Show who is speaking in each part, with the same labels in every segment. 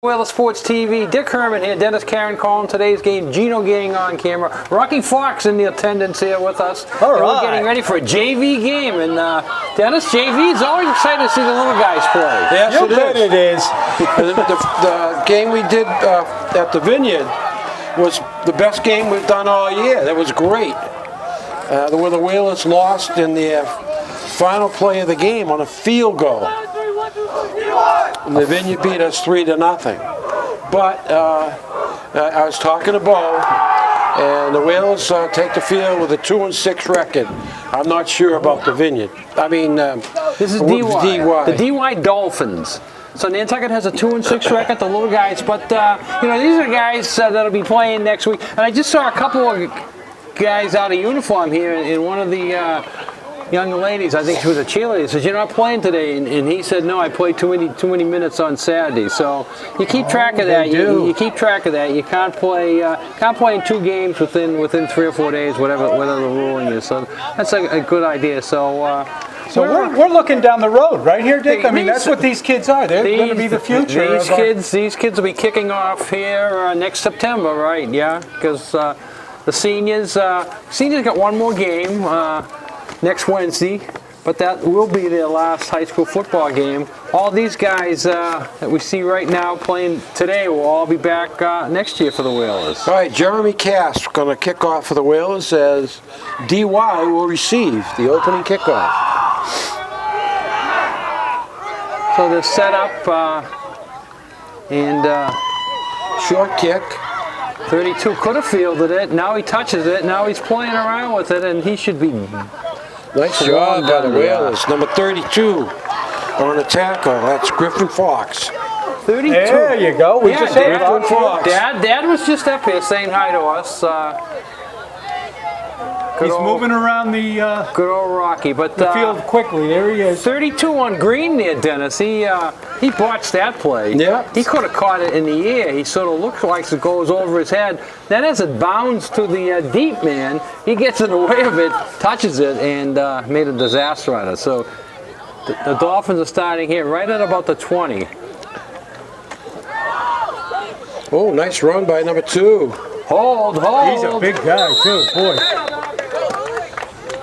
Speaker 1: Wheeler Sports TV, Dick Herman here, Dennis Karen calling today's game, Gino getting on camera, Rocky Fox in the attendance here with us.
Speaker 2: All right.
Speaker 1: We're getting ready for a JV game, and Dennis, JV is always excited to see the little guys play.
Speaker 2: Yes, it is.
Speaker 3: The game we did at the Vineyard was the best game we've done all year. That was great. The Wheelers lost in the final play of the game on a field goal. And the Vineyard beat us 3-0. But I was talking to Bo, and the Wheelers take the field with a 2-6 record. I'm not sure about the Vineyard. I mean,
Speaker 1: this is DY. The DY Dolphins. So Nantucket has a 2-6 record, the little guys. But you know, these are guys that'll be playing next week. And I just saw a couple of guys out of uniform here, and one of the young ladies, I think she was a cheerleader, says, "You're not playing today," and he said, "No, I played too many minutes on Saturday." So you keep track of that. You keep track of that. You can't play in 2 games within 3 or 4 days, whatever the ruling is. So that's a good idea. So.
Speaker 2: So we're looking down the road right here, Dick. I mean, that's what these kids are. They're going to be the future.
Speaker 1: These kids will be kicking off here next September, right? Yeah, because the seniors got one more game next Wednesday, but that will be their last high school football game. All these guys that we see right now playing today will all be back next year for the Whalers.
Speaker 3: All right, Jeremy Cass going to kick off for the Whalers as DY will receive the opening kickoff.
Speaker 1: So they're set up and
Speaker 3: short kick.
Speaker 1: 32 could have fielded it. Now he touches it. Now he's playing around with it, and he should be.
Speaker 3: Nice job by the Whalers. Number 32 on the tackle. That's Griffin Fox.
Speaker 1: 32.
Speaker 2: There you go. We just had
Speaker 3: Griffin Fox.
Speaker 1: Dad was just up here saying hi to us.
Speaker 2: He's moving around the
Speaker 1: good old Rocky, but
Speaker 2: the field quickly. There he is.
Speaker 1: 32 on green there, Dennis. He botched that play.
Speaker 3: Yeah.
Speaker 1: He could have caught it in the air. He sort of looks like it goes over his head. Then as it bounds to the deep man, he gets in the way of it, touches it, and made a disaster out of it. So the Dolphins are starting here right at about the 20.
Speaker 3: Oh, nice run by number 2.
Speaker 1: Hold.
Speaker 2: He's a big guy too, boy.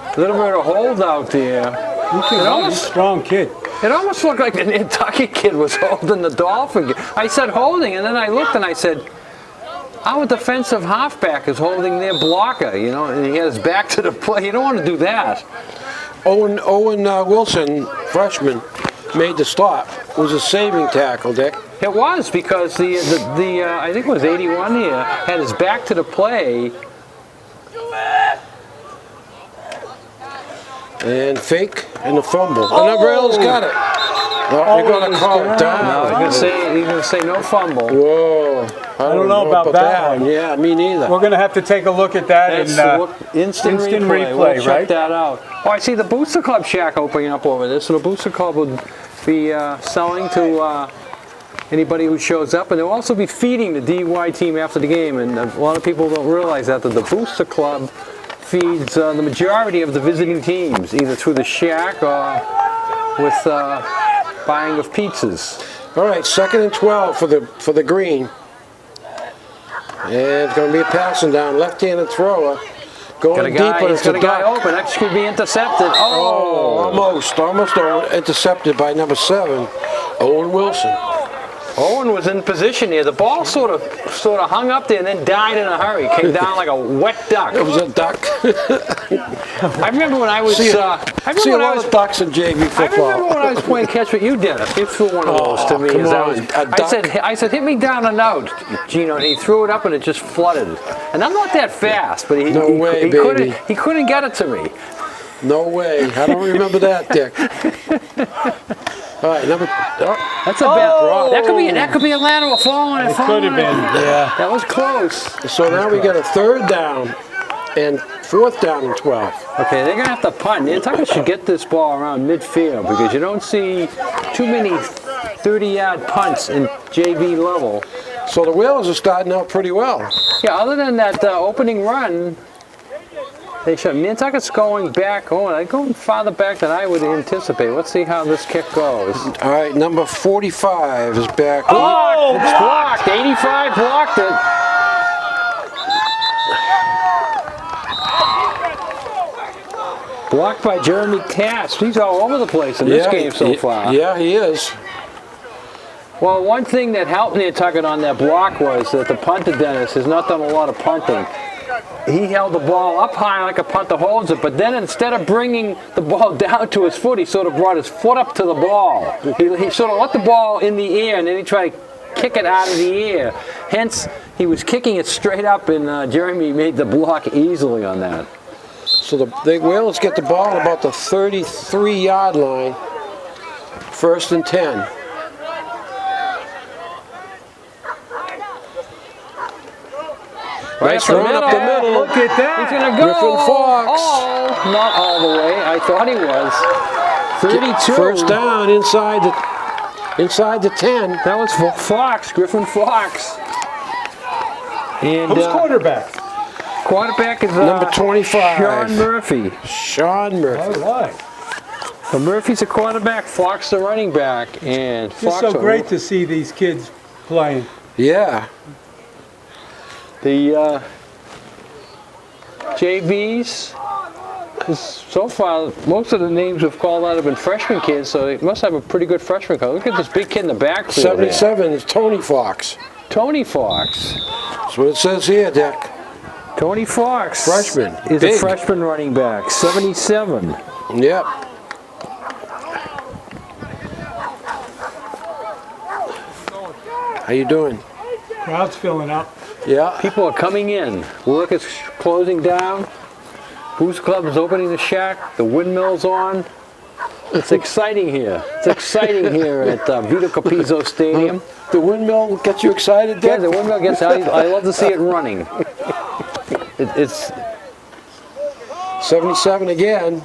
Speaker 1: A little bit of hold out there.
Speaker 2: He's a strong kid.
Speaker 1: It almost looked like the Nantucket kid was holding the Dolphin. I said holding, and then I looked and I said, our defensive halfback is holding their blocker, you know, and he has his back to the play. You don't want to do that.
Speaker 3: Owen Wilson, freshman, made the stop. It was a saving tackle, Dick.
Speaker 1: It was, because the I think it was 81 here, had his back to the play.
Speaker 3: And fake and the fumble. And Umbrellas got it. Oh, you're going to call it down.
Speaker 1: No, he's going to say no fumble.
Speaker 3: Whoa. I don't know about that one. Yeah, me neither.
Speaker 2: We're going to have to take a look at that
Speaker 1: instant replay. We'll check that out. Oh, I see the Booster Club shack opening up over there. So the Booster Club would be selling to anybody who shows up, and they'll also be feeding the DY team after the game. And a lot of people don't realize that the Booster Club feeds the majority of the visiting teams, either through the shack or with buying of pizzas.
Speaker 3: All right, 2nd and 12 for the green. And it's going to be a passing down, left-handed thrower. Going deep, but it's a
Speaker 1: guy open. That could be intercepted.
Speaker 3: Almost intercepted by number 7, Owen Wilson.
Speaker 1: Owen was in position here. The ball sort of hung up there and then died in a hurry. Came down like a wet duck.
Speaker 3: It was a duck.
Speaker 1: I remember when I was.
Speaker 3: Ducks in JV football.
Speaker 1: I remember when I was playing catch with you, Dennis. You threw one of those to me. I said, hit me down and out, Gino. And he threw it up and it just flooded. And I'm not that fast, but he couldn't get it to me.
Speaker 3: No way. I don't remember that, Dick. All right,
Speaker 1: that's a bad throw. That could be a lateral falling.
Speaker 2: It could have been. Yeah.
Speaker 1: That was close.
Speaker 3: So now we got a 3rd down and 4th down and 12.
Speaker 1: Okay, they're gonna have to punt. Nantucket should get this ball around midfield because you don't see too many 30-yard punts in JV level.
Speaker 3: So the Whalers are starting out pretty well.
Speaker 1: Yeah, other than that opening run. They should. Nantucket's going back. Oh, they're going farther back than I would anticipate. Let's see how this kick goes.
Speaker 3: All right, number 45 is back.
Speaker 1: Oh, it's blocked. 85 blocked it. Blocked by Jeremy Tasp. He's all over the place in this game so far.
Speaker 3: Yeah, he is.
Speaker 1: Well, one thing that helped Nantucket on that block was that the punter, Dennis, has not done a lot of punting. He held the ball up high like a punter holds it, but then instead of bringing the ball down to his foot, he sort of brought his foot up to the ball. He sort of let the ball in the air, and then he tried to kick it out of the air. Hence, he was kicking it straight up, and Jeremy made the block easily on that.
Speaker 3: So the Whalers get the ball at about the 33-yard line. 1st and 10. Nice run up the middle.
Speaker 2: Look at that.
Speaker 1: He's going to go.
Speaker 3: Griffin Fox.
Speaker 1: Oh, not all the way. I thought he was. 32.
Speaker 3: First down inside the 10.
Speaker 1: That was for Fox, Griffin Fox. And
Speaker 2: Who's quarterback?
Speaker 1: Quarterback is
Speaker 3: number 25.
Speaker 1: Sean Murphy.
Speaker 3: Sean Murphy.
Speaker 2: All right.
Speaker 1: So Murphy's a quarterback, Fox the running back, and
Speaker 2: It's
Speaker 1: Fox.
Speaker 2: so great to see these kids playing.
Speaker 3: Yeah.
Speaker 1: The JVs. So far, most of the names we've called out have been freshman kids, so they must have a pretty good freshman class. Look at this big kid in the backfield.
Speaker 3: 77 is Tony Fox.
Speaker 1: Tony Fox.
Speaker 3: That's what it says here, Dick.
Speaker 1: Tony Fox.
Speaker 3: Freshman.
Speaker 1: Is
Speaker 3: Big.
Speaker 1: a freshman running back. 77.
Speaker 3: Yep. How you doing?
Speaker 2: Crowd's filling up.
Speaker 3: Yeah.
Speaker 1: People are coming in. Work is closing down. Booze Club is opening the shack. The windmill's on. It's exciting here. It's exciting here at Vito Capizzo Stadium.
Speaker 3: The windmill gets you excited,
Speaker 1: Yeah,
Speaker 3: Dick?
Speaker 1: the windmill gets. I love to see it running. It's.
Speaker 3: 77 again.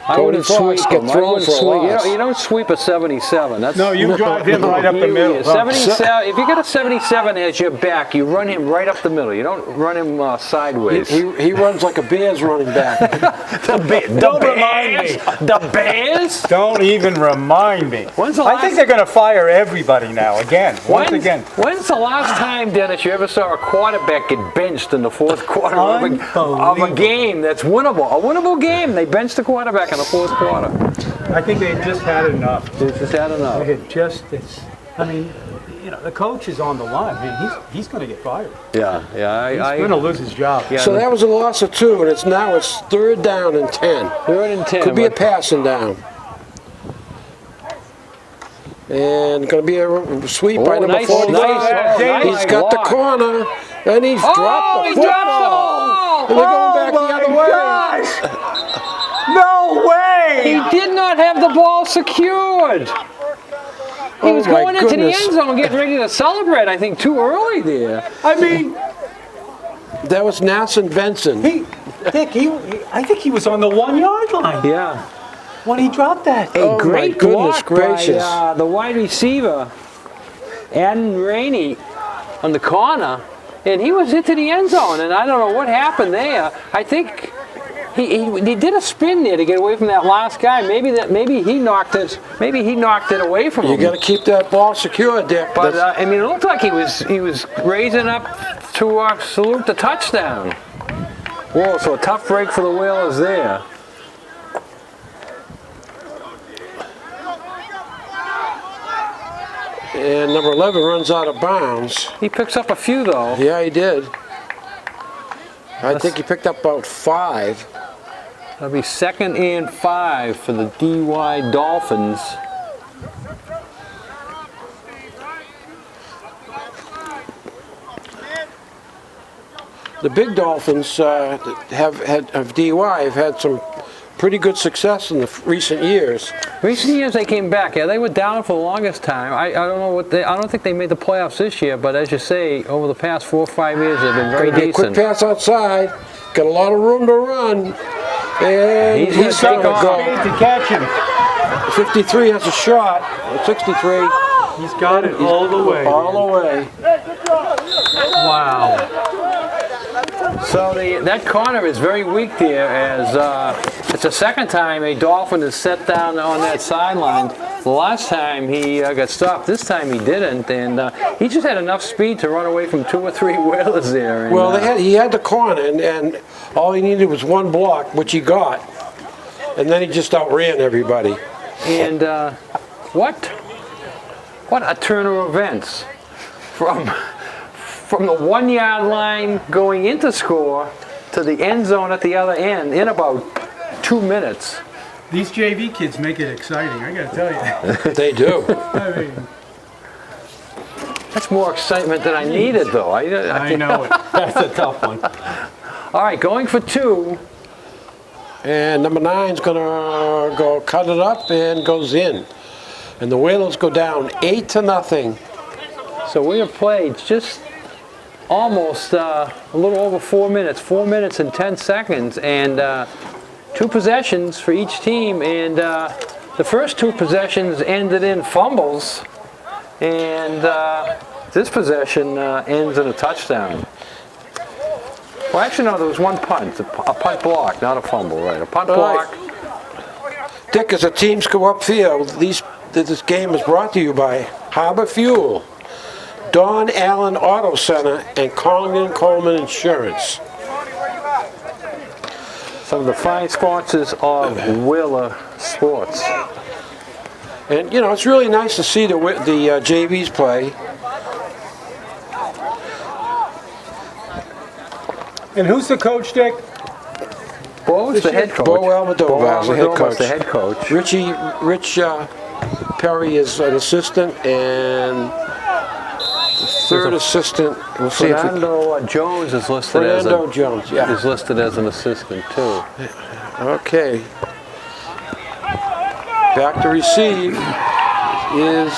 Speaker 1: I wouldn't
Speaker 3: Fox
Speaker 1: sweep
Speaker 3: get
Speaker 1: him. I
Speaker 3: thrown
Speaker 1: wouldn't
Speaker 3: for a
Speaker 1: sweep.
Speaker 3: loss.
Speaker 1: You don't sweep a 77. That's
Speaker 2: No, you drive him right up the middle.
Speaker 1: 77. If you got a 77 as your back, you run him right up the middle. You don't run him sideways.
Speaker 3: He runs like a Bears running back.
Speaker 2: Don't remind me.
Speaker 1: The Bears?
Speaker 2: Don't even remind me.
Speaker 1: When's the
Speaker 2: I
Speaker 1: last-
Speaker 2: think they're going to fire everybody now again. Once again.
Speaker 1: When's the last time, Dennis, you ever saw a quarterback get benched in the fourth quarter of a game that's winnable? A winnable game. They benched the quarterback in the fourth quarter.
Speaker 2: I think they just had enough.
Speaker 1: They just had enough.
Speaker 2: They had just, I mean, you know, the coach is on the line. Man, he's going to get fired.
Speaker 1: Yeah.
Speaker 2: He's going to lose his job.
Speaker 1: Yeah.
Speaker 3: So that was a loss of 2, and it's 3rd down and 10.
Speaker 1: 3rd and 10.
Speaker 3: Could be a passing down. And going to be a sweep by number 45. He's got the corner, and he's dropped the
Speaker 1: he
Speaker 3: football.
Speaker 1: dropped the ball.
Speaker 3: And they're going back the other way.
Speaker 2: No way!
Speaker 1: He did not have the ball secured. He was
Speaker 3: my
Speaker 1: going into the
Speaker 3: goodness.
Speaker 1: end zone getting ready to celebrate, I think, too early there.
Speaker 2: I mean,
Speaker 3: That was Nasson Benson.
Speaker 2: Dick, I think he was on the 1-yard line
Speaker 1: Yeah.
Speaker 2: when he dropped that.
Speaker 3: Oh,
Speaker 1: Great
Speaker 3: my goodness
Speaker 1: block
Speaker 3: gracious.
Speaker 1: by the wide receiver, Adam Rainey, on the corner, and he was into the end zone, and I don't know what happened there. I think he did a spin there to get away from that last guy. Maybe he knocked it away from him.
Speaker 3: You got to keep that ball secure, Dick.
Speaker 1: But I mean, it looked like he was raising up to salute the touchdown. Whoa! So a tough break for the Whalers there.
Speaker 3: And number 11 runs out of bounds.
Speaker 1: He picks up a few though.
Speaker 3: Yeah, he did. I think he picked up about 5.
Speaker 1: That'll be 2nd and 5 for the DY Dolphins.
Speaker 3: The big Dolphins of DY have had some pretty good success in the recent years.
Speaker 1: Recent years they came back. Yeah, they were down for the longest time. I don't know I don't think they made the playoffs this year, but as you say, over the past 4 or 5 years they've been very
Speaker 3: Gonna be a quick
Speaker 1: decent.
Speaker 3: pass outside. Got a lot of room to run. And
Speaker 1: He's gonna take
Speaker 3: gonna
Speaker 1: off.
Speaker 2: Need to catch him.
Speaker 3: 53 has a shot. 63
Speaker 2: He's got it all the way.
Speaker 3: all the way.
Speaker 2: Wow.
Speaker 1: So that corner is very weak there, as it's the second time a Dolphin is set down on that sideline. The last time he got stopped, this time he didn't, and he just had enough speed to run away from 2 or 3 Whalers there. And,
Speaker 3: well, he had the corner, and all he needed was 1 block, which he got, and then he just outran everybody.
Speaker 1: And what a turn of events from the 1 yard line going into score to the end zone at the other end in about 2 minutes.
Speaker 2: These JV kids make it exciting, I gotta tell you.
Speaker 3: They do.
Speaker 2: I mean,
Speaker 1: That's more excitement than I needed, though.
Speaker 2: I know it. That's a tough one.
Speaker 1: All right, going for 2.
Speaker 3: And number 9's gonna go cut it up and goes in. And the Whalers go down 8-0.
Speaker 1: So we have played just almost a little over 4 minutes, 4 minutes and 10 seconds, and 2 possessions for each team. And the first 2 possessions ended in fumbles, and this possession ends in a touchdown. Well, actually, no, there was 1 punt, a punt block, not a fumble, right? A punt block.
Speaker 3: Dick, as the teams go upfield, this game is brought to you by Harbor Fuel, Don Allen Auto Center, and Collington Coleman Insurance.
Speaker 1: Some of the fine sponsors of Whaler Sports.
Speaker 3: And, you know, it's really nice to see the JVs play.
Speaker 2: And who's the coach, Dick?
Speaker 1: Bo's the head coach.
Speaker 3: Bo Almodovar is the head
Speaker 1: Almodovar's
Speaker 3: coach.
Speaker 1: the head coach.
Speaker 3: Rich Perry is an assistant, and the third assistant, we'll see if
Speaker 1: Fernando Jones is listed
Speaker 3: Fernando Jones, yeah.
Speaker 1: is listed as an assistant too.
Speaker 3: Okay. Back to receive is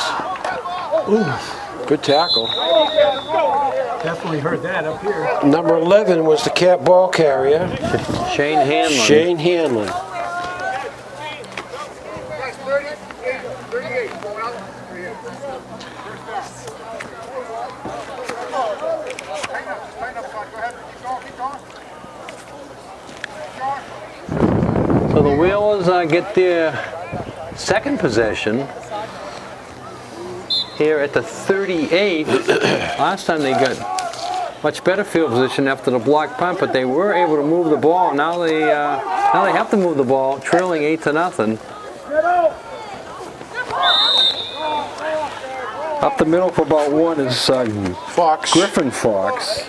Speaker 3: good tackle.
Speaker 2: Definitely heard that up here.
Speaker 3: Number 11 was the ball carrier,
Speaker 1: Shane Hanlon.
Speaker 3: Shane Hanlon.
Speaker 1: So the Whalers get their second possession here at the 38. Last time they got much better field position after the block punt, but they were able to move the ball. Now they have to move the ball, trailing 8-0. Up the middle for about 1 is
Speaker 3: Fox.
Speaker 1: Griffin Fox.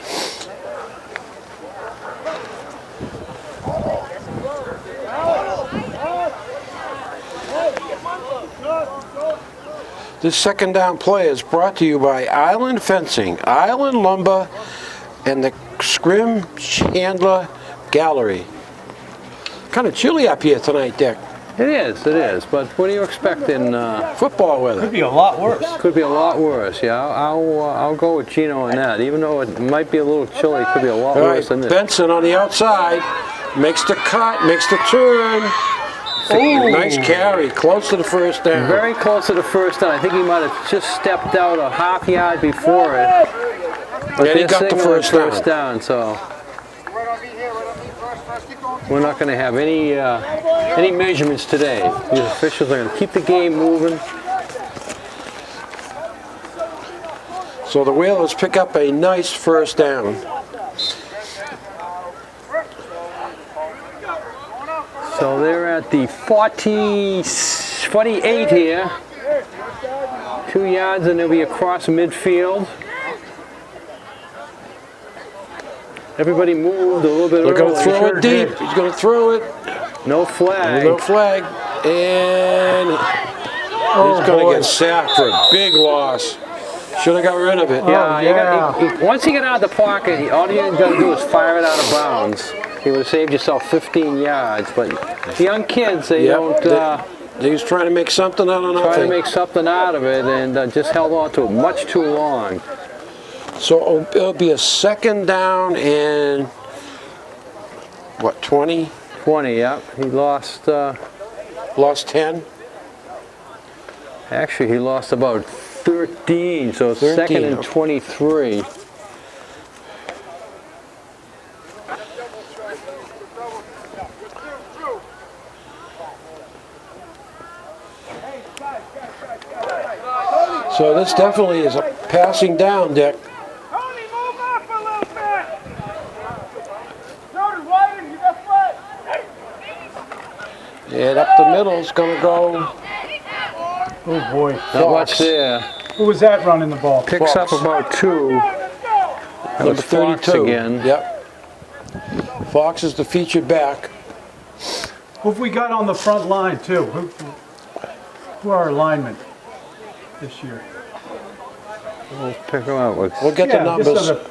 Speaker 3: This second down play is brought to you by Island Fencing, Island Lumber, and the Scrim Chandler Gallery. Kind of chilly up here tonight, Dick.
Speaker 1: It is. But what do you expect in
Speaker 3: Football weather?
Speaker 2: Could be a lot worse.
Speaker 1: Could be a lot worse. Yeah, I'll go with Gino on that. Even though it might be a little chilly, it could be a lot
Speaker 3: All
Speaker 1: worse
Speaker 3: right,
Speaker 1: than this.
Speaker 3: Benson on the outside makes the cut, makes the turn. Ooh. Nice carry, close to the first down.
Speaker 1: Very close to the first down. I think he might have just stepped out a half yard before it. But
Speaker 3: and he got the first
Speaker 1: down. So we're not going to have any measurements today. These officials are going to keep the game moving.
Speaker 3: So the Whalers pick up a nice first down.
Speaker 1: So they're at the 48 here. 2 yards and they'll be across midfield. Going moved a little bit
Speaker 3: They're going to
Speaker 1: early.
Speaker 3: throw it deep. He's going to throw it.
Speaker 1: No flag.
Speaker 3: No flag. And he's going to get sacked for a big loss. Should have got rid of it.
Speaker 1: Yeah, once you get out of the pocket, all you got to do is fire it out of bounds. You would have saved yourself 15 yards. But the young kids, they don't...
Speaker 3: He was trying to make something out of nothing.
Speaker 1: Trying to make something out of it and just held on to it much too long.
Speaker 3: So it'll be a second down and, what, 20?
Speaker 1: 20, yeah. He lost...
Speaker 3: Lost 10?
Speaker 1: Actually, he lost about 13, so 13, second and 23.
Speaker 3: this definitely is a passing down, Dick.
Speaker 4: Tony, move up a little bit. Jordan, widen, you got flat.
Speaker 3: And up the middle is going to go.
Speaker 2: Oh boy.
Speaker 1: Not much there.
Speaker 2: Who was that running the ball?
Speaker 1: Picks
Speaker 3: Fox.
Speaker 1: up about 2. That
Speaker 3: Number
Speaker 1: was Fox
Speaker 3: 32
Speaker 1: again.
Speaker 3: Yep. Fox is the featured back.
Speaker 2: Who have we got on the front line too? Who are our linemen this year?
Speaker 1: We'll pick them up.
Speaker 3: We'll get the
Speaker 2: Just
Speaker 3: numbers.
Speaker 2: so the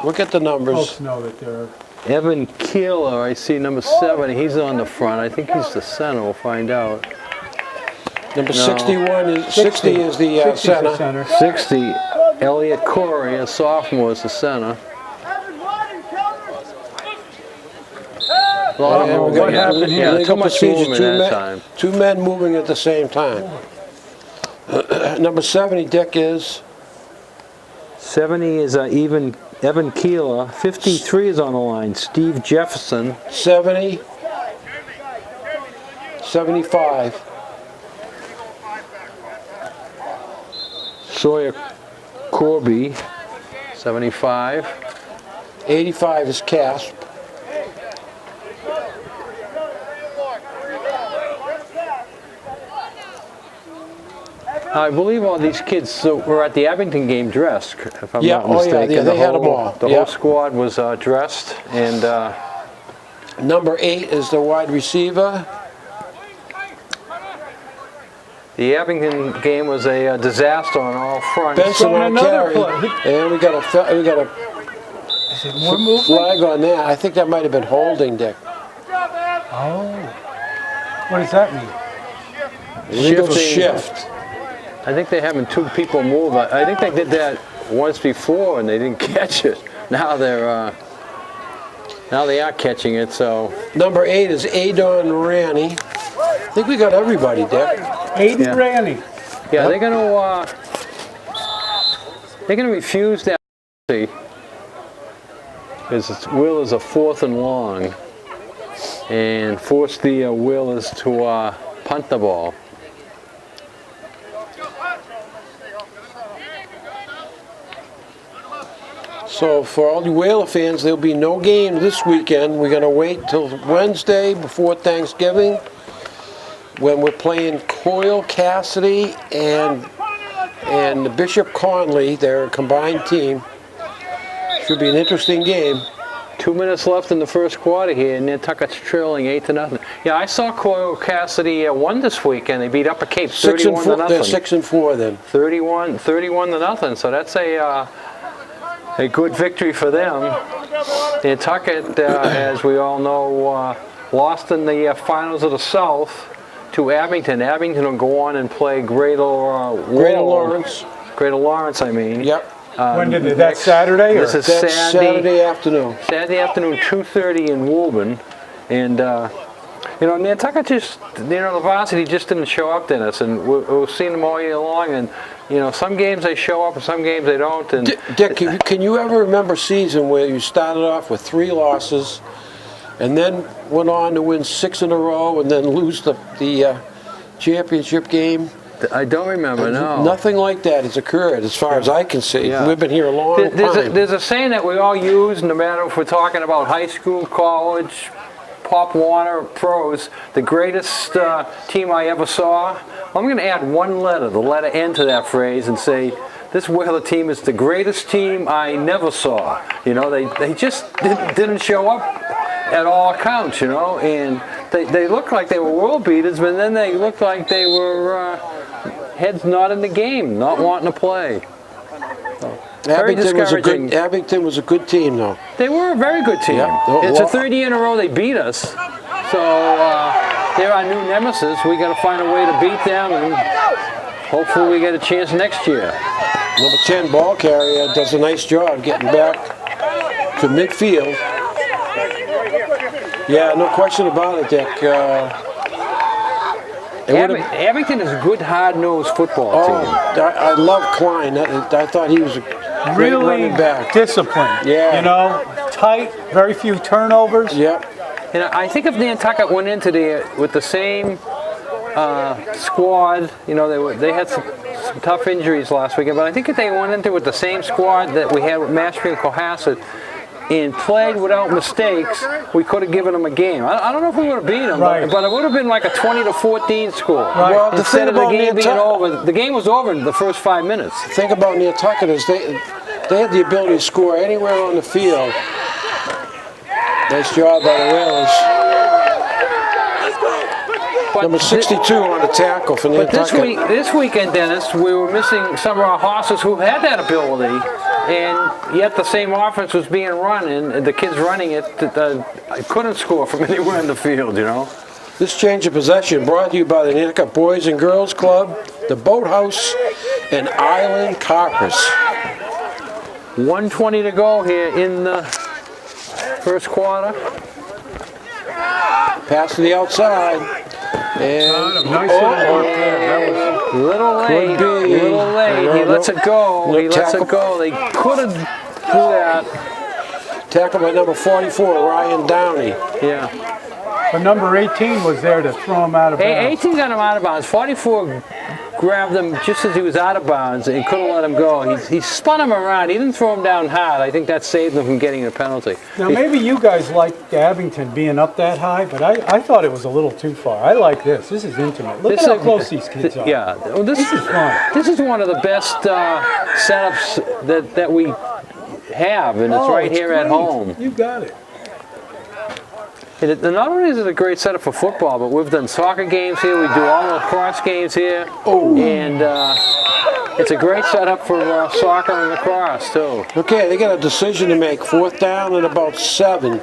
Speaker 3: We'll get the numbers.
Speaker 2: folks know that they're.
Speaker 1: Evan Keeler, I see number 70. He's on the front. I think he's the center. We'll find out.
Speaker 3: Number
Speaker 1: No.
Speaker 3: 61 is 60 is the
Speaker 2: 60's the
Speaker 3: center.
Speaker 1: 60, Elliot Corey, a sophomore, is the center.
Speaker 4: Evan, widen, Kelvin.
Speaker 1: A lot of
Speaker 3: And we
Speaker 1: movement.
Speaker 3: got
Speaker 2: happened here?
Speaker 1: Yeah,
Speaker 3: legal
Speaker 1: too much
Speaker 3: procedure,
Speaker 1: movement that time.
Speaker 3: two men moving at the same time. Number 70, Dick, is
Speaker 1: 70 is Evan Keeler. 53 is on the line, Steve Jefferson.
Speaker 3: 70, 75.
Speaker 1: Sawyer Corby, 75.
Speaker 3: 85 is Casp.
Speaker 1: I believe all these kids were at the Abington game dressed, if I'm
Speaker 3: Yeah,
Speaker 1: not
Speaker 3: oh yeah,
Speaker 1: mistaken.
Speaker 3: they had them all.
Speaker 1: The
Speaker 3: Yeah.
Speaker 1: whole squad was dressed, and
Speaker 3: Number 8 is the wide receiver.
Speaker 1: the Abington game was a disaster on all fronts.
Speaker 3: Benson
Speaker 2: throwing
Speaker 3: on
Speaker 2: another
Speaker 3: carry.
Speaker 2: play.
Speaker 3: And we got a
Speaker 2: Is it more movement?
Speaker 3: flag on that. I think that might have been holding, Dick.
Speaker 2: Oh. What does that mean?
Speaker 3: Legal
Speaker 1: Shifting.
Speaker 3: shift.
Speaker 1: I think they're having 2 people move. I think they did that once before and they didn't catch it. Now they are catching it. So
Speaker 3: Number 8 is Adon Ranny. I think we got everybody, Dick.
Speaker 2: Aiden
Speaker 1: Yeah.
Speaker 2: Ranny.
Speaker 1: yeah, they're gonna refuse that because Will is a 4th and long, and force the Whalers to punt the ball.
Speaker 3: So for all you Whaler fans, there'll be no game this weekend. We're going to wait till Wednesday before Thanksgiving when we're playing Coyle Cassidy and Bishop Conley. They're a combined team. Should be an interesting game.
Speaker 1: 2 minutes left in the first quarter here, and Nantucket's trailing 8-0. Yeah, I saw Coyle Cassidy won this weekend. They beat Upper Cape 31-0.
Speaker 3: They're 6-4 then.
Speaker 1: 31-0. So that's a good victory for them. Nantucket, as we all know, lost in the finals of the South to Abington. Abington will go on and play Greater
Speaker 3: Lawrence.
Speaker 1: Greater Lawrence, I mean.
Speaker 3: Yep.
Speaker 2: When did it? That Saturday? Or?
Speaker 1: This is
Speaker 3: That's Saturday afternoon.
Speaker 1: Saturday afternoon, 2:30 in Woburn, and Nantucket just, the varsity just didn't show up, Dennis, and we've seen them all year long, and some games they show up, and some games they don't. And
Speaker 3: Dick, can you ever remember a season where you started off with 3 losses, and then went on to win 6 in a row, and then lose the championship game?
Speaker 1: I don't remember, no.
Speaker 3: Nothing like that has occurred, as far as I can see.
Speaker 1: Yeah.
Speaker 3: We've been here a long time.
Speaker 1: There's a saying that we all use, no matter if we're talking about high school, college, Pop Warner, pros, the greatest team I ever saw. I'm going to add one letter, the letter N, to that phrase and say, this Whaler team is the greatest team I never saw. They just didn't show up at all accounts, and they looked like they were world beaters, but then they looked like they were heads not in the game, not wanting to play. So, very discouraging.
Speaker 3: Abington was a good team, though.
Speaker 1: They were a very good team.
Speaker 3: Yeah.
Speaker 1: It's a 3rd year in a row they beat us. So they're our new nemesis. We got to find a way to beat them, and hopefully we get a chance next year.
Speaker 3: Number 10 ball carrier does a nice job getting back to midfield. Yeah, no question about it, Dick.
Speaker 1: Abington is a good, hard-nosed football team.
Speaker 3: I love Klein. I thought he was a great
Speaker 2: Really
Speaker 3: running back.
Speaker 2: disciplined.
Speaker 3: Yeah.
Speaker 2: Tight, very few turnovers.
Speaker 3: Yep.
Speaker 1: I think if Nantucket went into with the same squad, they had some some tough injuries last weekend, but I think if they went into it with the same squad that we had with Mashpee and Cohasset and played without mistakes, we could have given them a game. I don't know if we would have beat them,
Speaker 2: Right.
Speaker 1: but it would have been like a 20-14 score.
Speaker 2: Right.
Speaker 3: Well, the
Speaker 1: Instead
Speaker 3: thing
Speaker 1: of the
Speaker 3: about
Speaker 1: game being
Speaker 3: Nantucket,
Speaker 1: over, the game was over in the first 5 minutes.
Speaker 3: the thing about Nantucket is they had the ability to score anywhere on the field. Nice job by the Whalers.
Speaker 1: But
Speaker 3: Number 62 on the tackle for
Speaker 1: But
Speaker 3: Nantucket.
Speaker 1: this weekend, Dennis, we were missing some of our horses who had that ability, and yet the same offense was being run, and the kids running it couldn't score from anywhere in the field, you know.
Speaker 3: This change of possession brought to you by the Nantucket Boys and Girls Club, the Boathouse, and Island Carpers.
Speaker 1: 1:20 to go here in the first quarter.
Speaker 3: Pass to the outside. And
Speaker 2: Nice little work there. That was
Speaker 1: Little late,
Speaker 3: Could be.
Speaker 1: little late. He lets it go.
Speaker 3: Little
Speaker 1: He lets
Speaker 3: tackle.
Speaker 1: it go. They could have do that.
Speaker 3: tackle by number 44, Ryan Downey.
Speaker 1: Yeah.
Speaker 2: But number 18 was there to throw him out of bounds.
Speaker 1: 18 got him out of bounds. 44 grabbed him just as he was out of bounds and couldn't let him go. He spun him around. He didn't throw him down hard. I think that saved him from getting a penalty.
Speaker 2: Now maybe you guys like Abington being up that high, but I thought it was a little too far. I like this. This is intimate. Look at how close these kids are.
Speaker 1: Yeah. Well, this
Speaker 2: is fun.
Speaker 1: This is one of the best setups that we have, and it's right here at
Speaker 2: great.
Speaker 1: home.
Speaker 2: You got it.
Speaker 1: And not only is it a great setup for football, but we've done soccer games here. We do all the lacrosse games here.
Speaker 3: Oh.
Speaker 1: And it's a great setup for soccer and lacrosse, too.
Speaker 3: Okay, they got a decision to make. 4th down and about 7.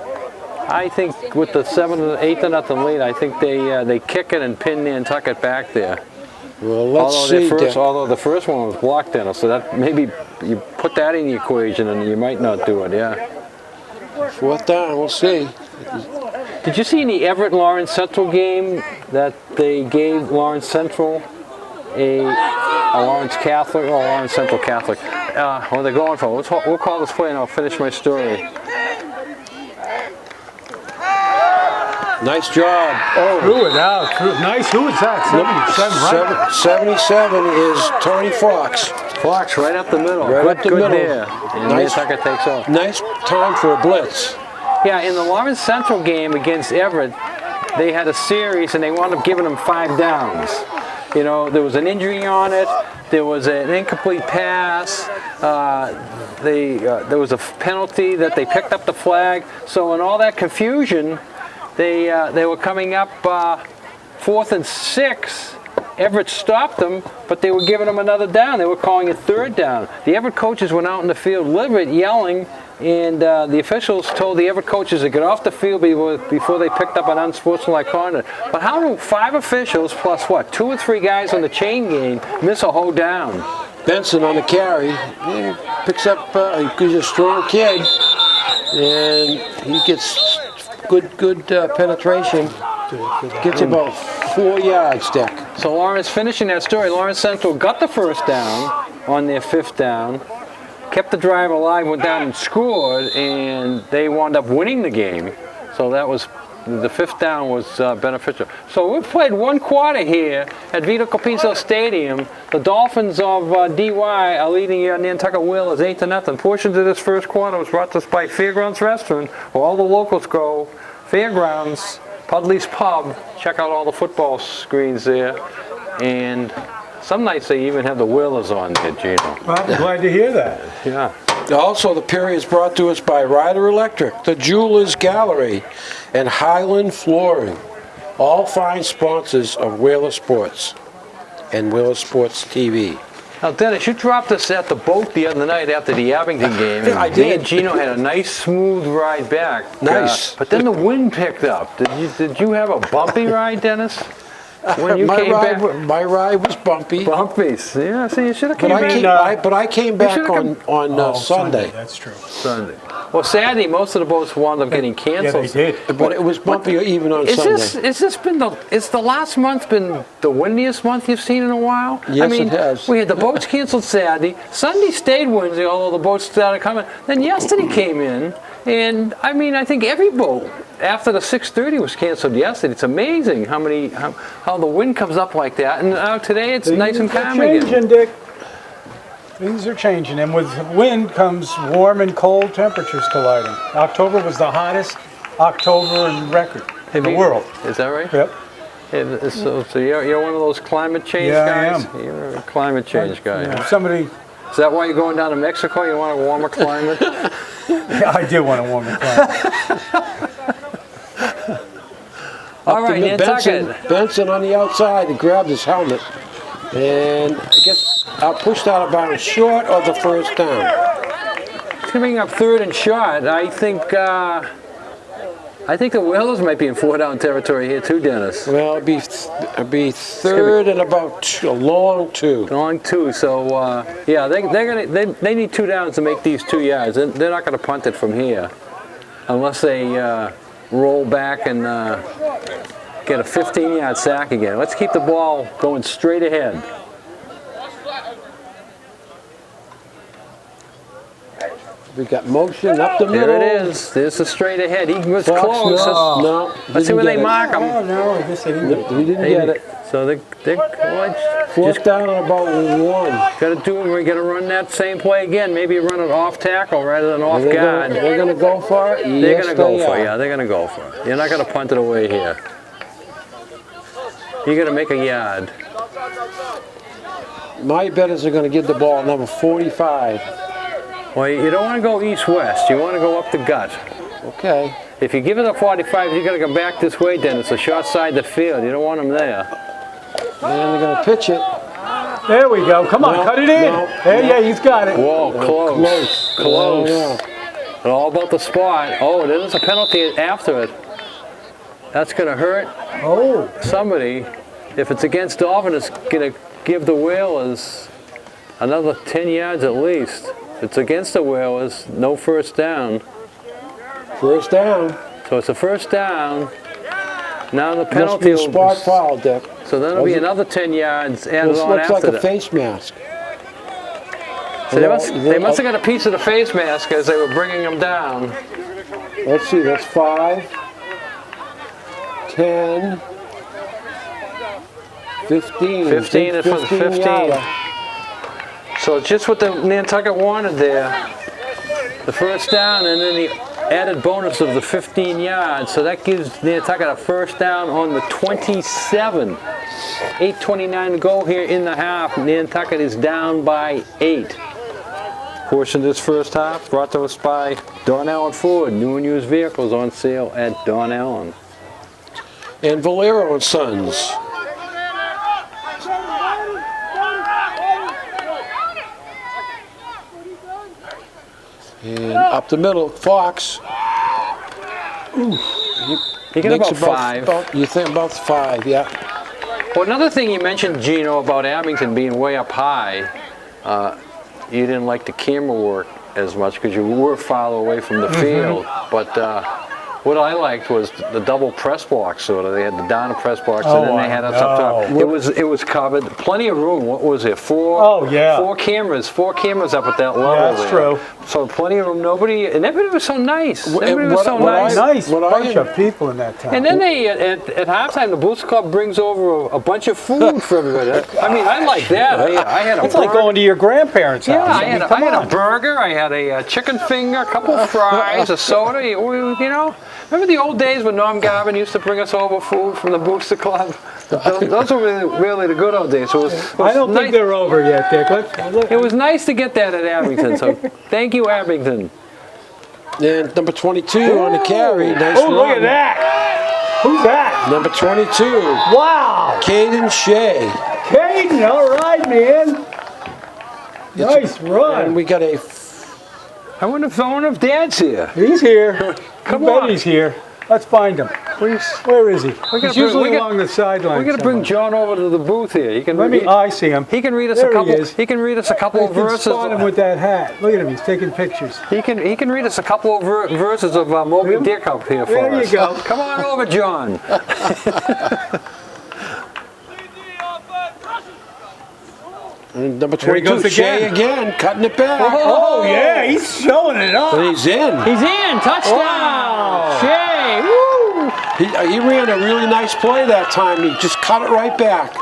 Speaker 1: I think with the 8-0 lead, I think they kick it and pin Nantucket back there.
Speaker 3: Well, let's see.
Speaker 1: Although the first one was blocked in, so that maybe you put that in the equation and you might not do it, yeah.
Speaker 3: 4th down, we'll see.
Speaker 1: Did you see in the Everett-Lawrence Central game that they gave Lawrence Central a Lawrence Catholic or Lawrence Central Catholic? What are they going for? We'll call this play and I'll finish my story.
Speaker 3: Nice job. Oh,
Speaker 2: Threw it out. Nice. Who is that? 77, right?
Speaker 3: 77 is Tony Fox.
Speaker 1: Fox right up the middle.
Speaker 3: Right
Speaker 1: good,
Speaker 3: up the
Speaker 1: good
Speaker 3: middle.
Speaker 1: there. And
Speaker 3: Nice.
Speaker 1: Nantucket takes off.
Speaker 3: Nice time for a blitz.
Speaker 1: Yeah, in the Lawrence Central game against Everett, they had a series and they wound up giving them 5 downs. You know, there was an injury on it. There was an incomplete pass. There was a penalty that they picked up the flag. So in all that confusion, they were coming up 4th and 6. Everett stopped them, but they were giving them another down. They were calling it 3rd down. The Everett coaches went out in the field livid, yelling, and the officials told the Everett coaches to get off the field before they picked up an unsportsmanlike conduct. But how do 5 officials plus what, 2 or 3 guys on the chain game miss a whole down?
Speaker 3: Benson on the carry. He picks up, he's a strong kid, and he gets good penetration. Gets about 4 yards, Dick.
Speaker 1: So Lawrence, finishing that story, Lawrence Central got the 1st down on their 5th down, kept the drive alive, went down and scored, and they wound up winning the game. So that was, the 5th down was beneficial. So we've played 1 quarter here at Vito Copiso Stadium. The Dolphins of DY are leading Nantucket Whalers 8-0. Portions of this first quarter was brought to us by Fairgrounds Restaurant, where all the locals go. Fairgrounds, Pudley's Pub. Check out all the football screens there. And some nights they even have the Whalers on there, Gino.
Speaker 2: I'm glad to hear that.
Speaker 1: Yeah.
Speaker 3: Also, the period is brought to us by Ryder Electric, the Jewelers Gallery, and Highland Flooring. All fine sponsors of Whaler Sports and Whaler Sports TV.
Speaker 1: Now, Dennis, you dropped us at the boat the other night after the Abington game.
Speaker 3: I
Speaker 1: And
Speaker 3: did.
Speaker 1: me and Gino had a nice, smooth ride back.
Speaker 3: Nice.
Speaker 1: But then the wind picked up. Did you have a bumpy ride, Dennis? When you came back?
Speaker 3: My ride was bumpy,
Speaker 1: Bumpies. Yeah, see, you should have came
Speaker 3: but I came back
Speaker 1: should've
Speaker 3: on Sunday.
Speaker 2: That's true.
Speaker 1: Sunday. Well, Saturday, most of the boats wound up getting
Speaker 2: Yeah,
Speaker 1: canceled.
Speaker 2: they did.
Speaker 3: But it was bumpy even on Sunday.
Speaker 1: Is the last month been the windiest month you've seen in a while?
Speaker 3: Yes,
Speaker 1: I mean,
Speaker 3: it has.
Speaker 1: We had the boats canceled Saturday. Sunday stayed windy, although the boats started coming. Then yesterday came in, and I mean, I think every boat after the 6:30 was canceled yesterday. It's amazing how the wind comes up like that. And now today it's nice and calm
Speaker 2: Things are changing,
Speaker 1: again.
Speaker 2: Dick. Things are changing, and with wind comes warm and cold temperatures colliding. October was the hottest October in record in the world.
Speaker 1: Is that right?
Speaker 2: Yep.
Speaker 1: So you're one of those climate change guys?
Speaker 2: I am.
Speaker 1: You're a climate change guy.
Speaker 2: Yeah,
Speaker 1: Huh?
Speaker 2: somebody.
Speaker 1: Is that why you're going down to Mexico? You want a warmer climate?
Speaker 2: Yeah, I do want a warmer climate.
Speaker 1: All right,
Speaker 3: Benson on the outside, he grabbed his helmet, and I guess pushed out of bounds short of the first down.
Speaker 1: Coming up 3rd and short, I think the Whalers might be in 4-down territory here too, Dennis.
Speaker 3: Well, it'd be 3rd and about a long 2.
Speaker 1: Long 2, so yeah, they need 2 downs to make these 2 yards. They're not going to punt it from here, unless they roll back and get a 15-yard sack again. Let's keep the ball going straight ahead.
Speaker 3: We got motion up the middle.
Speaker 1: There it is. There's the straight ahead. He was
Speaker 3: Fox,
Speaker 1: close.
Speaker 3: No,
Speaker 1: Let's see where they mark him.
Speaker 2: Oh, no, I guess they didn't get it.
Speaker 3: He didn't get it.
Speaker 1: So they're
Speaker 3: 4th down on about 1.
Speaker 1: got to do. We're going to run that same play again. Maybe run it off tackle rather than off guard.
Speaker 3: They're going to go for it?
Speaker 1: They're
Speaker 3: Yes,
Speaker 1: going to go
Speaker 3: they
Speaker 1: for
Speaker 3: are.
Speaker 1: it. Yeah, they're going to go for it. You're not going to punt it away here. You're going to make a yard.
Speaker 3: My bet is they're going to give the ball number 45.
Speaker 1: Well, you don't want to go east-west. You want to go up the gut.
Speaker 3: Okay.
Speaker 1: If you give it a 45, you got to come back this way, Dennis. The short side of the field. You don't want them there.
Speaker 3: And they're going to pitch it.
Speaker 2: There we go. Come on,
Speaker 3: No,
Speaker 2: cut it in.
Speaker 3: no,
Speaker 2: Yeah, he's got it.
Speaker 1: Whoa, close.
Speaker 3: Close.
Speaker 1: All about the spot. Oh, there's a penalty after it. That's going to hurt
Speaker 2: Oh,
Speaker 1: somebody. If it's against Dolphin, it's going to give the Whalers another 10 yards at least. If it's against the Whalers, no first down.
Speaker 3: First down.
Speaker 1: So it's a first down. Now the
Speaker 3: Must
Speaker 1: penalty
Speaker 3: be a spot foul, Dick.
Speaker 1: So then it'll be another 10 yards added
Speaker 3: This
Speaker 1: on
Speaker 3: looks
Speaker 1: after
Speaker 3: like a
Speaker 1: that.
Speaker 3: face mask.
Speaker 1: So they must have got a piece of the face mask as they were bringing them down.
Speaker 3: Let's see, that's 5, 10, 15.
Speaker 1: 15 is for the 15.
Speaker 3: yarder.
Speaker 1: So it's just what the Nantucket wanted there. The first down and then the added bonus of the 15 yards. So that gives Nantucket a first down on the 27. 8:29 to go here in the half. Nantucket is down by 8. Portion of this first half brought to us by Don Allen Ford. New and used vehicles on sale at Don Allen.
Speaker 3: And Valero and Sons. And up the middle, Fox. Ooh,
Speaker 1: He got about 5.
Speaker 3: You think about 5, yeah.
Speaker 1: Well, another thing you mentioned, Gino, about Abington being way up high, you didn't like the camera work as much because you were far away from the field. But what I liked was the double press box, sort of. They had the down press box, and then they had us up top. It was covered, plenty of room. What was it? 4 cameras up at that level.
Speaker 2: Yeah, that's true.
Speaker 1: So plenty of room. And everybody was so nice. Everybody was so nice.
Speaker 2: Nice bunch of people in that town.
Speaker 1: And then they, at halftime, the Boots Club brings over a bunch of food for everybody. I mean, I like that. I had a
Speaker 2: It's like going to your grandparents' house.
Speaker 1: I had a burger, I had a chicken finger, a couple of fries, a soda, you know. Remember the old days when Norm Garvin used to bring us over food from the Booster Club? Those were really the good old days. So it was
Speaker 2: I don't think they're over yet, Dick.
Speaker 1: It was nice to get that at Abington, so thank you, Abington.
Speaker 3: And number 22 on the carry. Nice
Speaker 2: Oh, look
Speaker 3: run.
Speaker 2: at that. Who's that?
Speaker 3: Number 22.
Speaker 2: Wow.
Speaker 3: Caden Shea.
Speaker 2: Caden, all right, man. Nice run.
Speaker 3: And we got a...
Speaker 1: I wonder if Dad's here.
Speaker 2: He's here.
Speaker 1: Come
Speaker 2: I bet
Speaker 1: on.
Speaker 2: he's here. Let's find him. Where is he? He's usually along the sideline.
Speaker 1: We're gonna bring John over to the booth here. He can
Speaker 2: I see him.
Speaker 1: He can read us
Speaker 2: There
Speaker 1: a couple.
Speaker 2: he is.
Speaker 1: He can read us a couple of
Speaker 2: I can
Speaker 1: verses.
Speaker 2: spot him with that hat. Look at him. He's taking pictures.
Speaker 1: He can read us a couple of verses of Moby Dick up here for us.
Speaker 2: There you go.
Speaker 1: Come on over, John.
Speaker 3: And number
Speaker 2: There he
Speaker 3: 22,
Speaker 2: goes
Speaker 3: Shea
Speaker 2: again.
Speaker 3: again, cutting it back.
Speaker 2: Oh, yeah. He's showing it off.
Speaker 3: But he's in.
Speaker 1: He's in. Touchdown.
Speaker 2: Wow.
Speaker 1: Shea. Woo.
Speaker 3: He ran a really nice play that time. He just cut it right back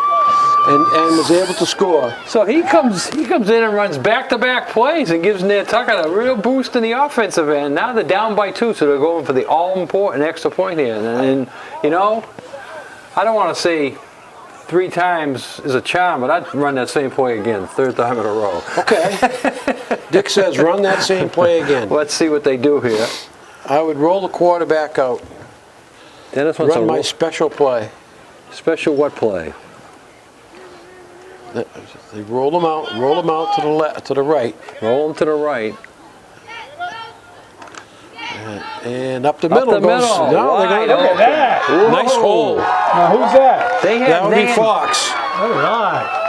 Speaker 3: and was able to score.
Speaker 1: So he comes in and runs back-to-back plays and gives Nantucket a real boost in the offensive end. Now they're down by 2, so they're going for the all-important extra point here. And you know, I don't want to say 3 times is a charm, but I'd run that same play again, 3rd time in a row.
Speaker 3: Okay. Dick says run that same play again.
Speaker 1: Let's see what they do here.
Speaker 3: I would roll the quarterback out.
Speaker 1: Dennis wants
Speaker 3: Run
Speaker 1: to
Speaker 3: my special play.
Speaker 1: special what play?
Speaker 3: They roll them out to the left, to the right,
Speaker 1: Roll them to the right.
Speaker 3: and up the middle
Speaker 1: the
Speaker 3: goes.
Speaker 1: middle.
Speaker 3: No, they're
Speaker 1: Wide
Speaker 3: gonna
Speaker 2: Look at that.
Speaker 3: nice hole.
Speaker 2: Now who's that?
Speaker 1: They had,
Speaker 3: That would
Speaker 1: they
Speaker 3: be
Speaker 1: had-
Speaker 3: Fox.
Speaker 2: All right.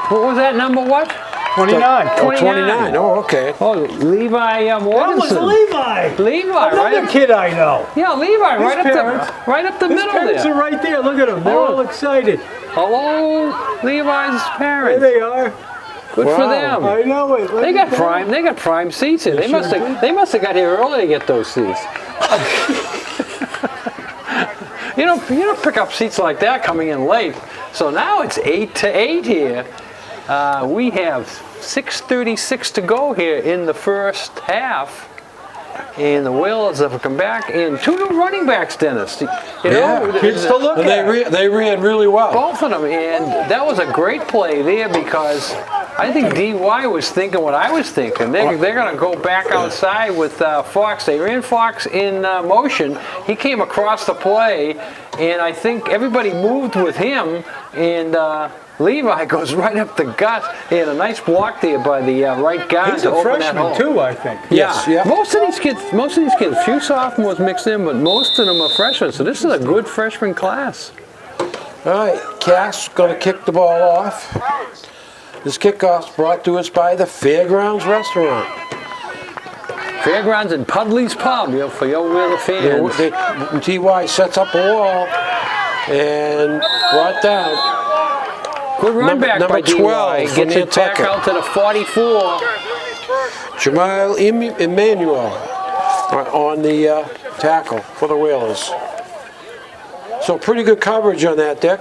Speaker 1: What was that number? What?
Speaker 2: 29.
Speaker 3: Oh, 29. Oh, okay.
Speaker 1: Oh, Levi
Speaker 2: That was
Speaker 1: Morganson.
Speaker 2: Levi.
Speaker 1: Levi, right
Speaker 2: Another
Speaker 1: up.
Speaker 2: kid I know.
Speaker 1: Yeah, Levi, right
Speaker 2: parents-
Speaker 1: up the
Speaker 2: His
Speaker 1: middle
Speaker 2: parents
Speaker 1: there.
Speaker 2: are right there. Look at them. They're
Speaker 1: Oh.
Speaker 2: all excited.
Speaker 1: Hello, Levi's
Speaker 2: There
Speaker 1: parents.
Speaker 2: they are.
Speaker 1: Good for
Speaker 3: Wow.
Speaker 1: them.
Speaker 2: I know it. Look
Speaker 1: They
Speaker 2: at
Speaker 1: got
Speaker 2: that.
Speaker 1: prime. They got prime seats here. They
Speaker 2: sure
Speaker 1: must have.
Speaker 2: do.
Speaker 1: They must have got here early to get those seats. You don't pick up seats like that coming in late. So now it's 8-8 here. We have 6:36 to go here in the first half. And the Whalers have come back, and 2 new running backs, Dennis. You know,
Speaker 3: Yeah.
Speaker 2: Kids to look
Speaker 3: And
Speaker 2: at.
Speaker 3: they ran really well.
Speaker 1: both of them, and that was a great play there because I think DY was thinking what I was thinking. They're going to go back outside with Fox. They ran Fox in motion. He came across the play, and I think everybody moved with him, and Levi goes right up the gut. He had a nice block there by the right guard
Speaker 2: He's
Speaker 1: to
Speaker 2: a
Speaker 1: open that hole.
Speaker 2: freshman too, I think.
Speaker 3: Yes, yeah.
Speaker 1: Most of these kids, few sophomores mixed in, but most of them are freshmen. So this is a good freshman class.
Speaker 3: All right, Cass going to kick the ball off. This kickoff's brought to us by the Fairgrounds Restaurant.
Speaker 1: Fairgrounds and Pudley's Pub, for your Wheeler fans.
Speaker 3: TY sets up a wall and brought down.
Speaker 1: Good run back
Speaker 3: number
Speaker 1: by
Speaker 3: 12
Speaker 1: DY.
Speaker 3: for
Speaker 1: Gets it back
Speaker 3: Nantucket.
Speaker 1: out to the 44.
Speaker 3: Jamal Emmanuel on the tackle for the Whalers. So pretty good coverage on that, Dick.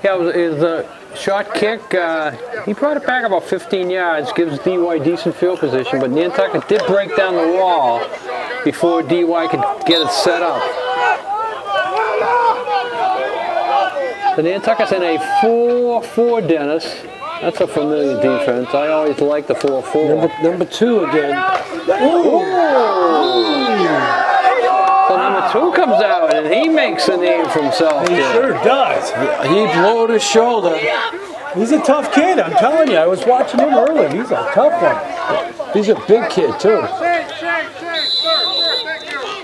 Speaker 1: Yeah, it was a short kick. He brought it back about 15 yards, gives DY decent field position, but Nantucket did break down the wall before DY could get it set up. So Nantucket's in a 4-4, Dennis. That's a familiar defense. I always like the 4-4.
Speaker 3: Number 2 again.
Speaker 1: So number 2 comes out and he makes a name for himself.
Speaker 2: He
Speaker 1: there.
Speaker 2: sure does.
Speaker 3: He blowed his shoulder.
Speaker 2: He's a tough kid, I'm telling you. I was watching him earlier. He's a tough one.
Speaker 3: He's a big kid, too.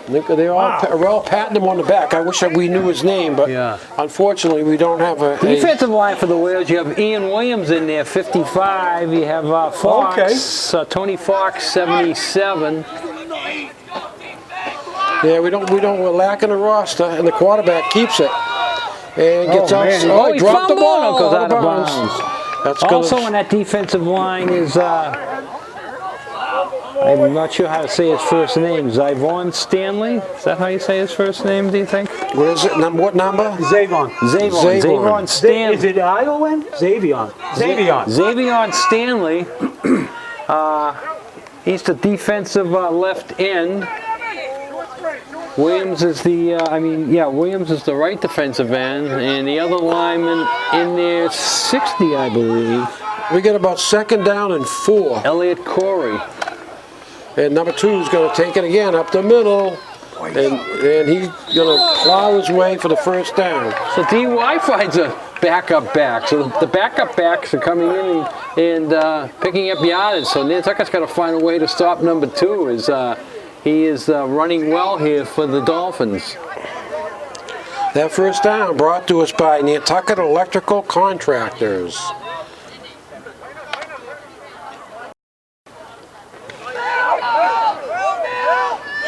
Speaker 3: They're all,
Speaker 2: Wow.
Speaker 3: we're all patting him on the back. I wish that we knew his name, but
Speaker 1: Yeah.
Speaker 3: unfortunately we don't have a...
Speaker 1: Defensive line for the Whalers, you have Ian Williams in there, 55. You have Fox, Tony Fox, 77.
Speaker 3: Yeah, we're lacking a roster, and the quarterback keeps it. And gets out.
Speaker 2: man.
Speaker 3: Oh, he dropped the
Speaker 1: fumbled.
Speaker 3: ball.
Speaker 1: It goes out of
Speaker 3: bounds.
Speaker 1: bounds.
Speaker 3: That's
Speaker 1: Also
Speaker 3: gonna,
Speaker 1: in that defensive line is, I'm not sure how to say his first name, Zyvon Stanley? Is that how you say his first name, do you think?
Speaker 3: what is it? What number?
Speaker 2: Zavon.
Speaker 1: Zavon Stanley.
Speaker 2: Is it Iowan? Zavion.
Speaker 1: Xavier Stanley. He's the defensive left end. Williams is Williams is the right defensive end, and the other lineman in there, 60, I believe.
Speaker 3: We get about 2nd down and 4.
Speaker 1: Elliot Corey.
Speaker 3: And number 2 is going to take it again up the middle. And he's going to plow his way for the 1st down.
Speaker 1: So DY finds a backup back. So the backup backs are coming in and picking up yardage. So Nantucket's got to find a way to stop number 2. He is running well here for the Dolphins.
Speaker 3: That 1st down brought to us by Nantucket Electrical Contractors.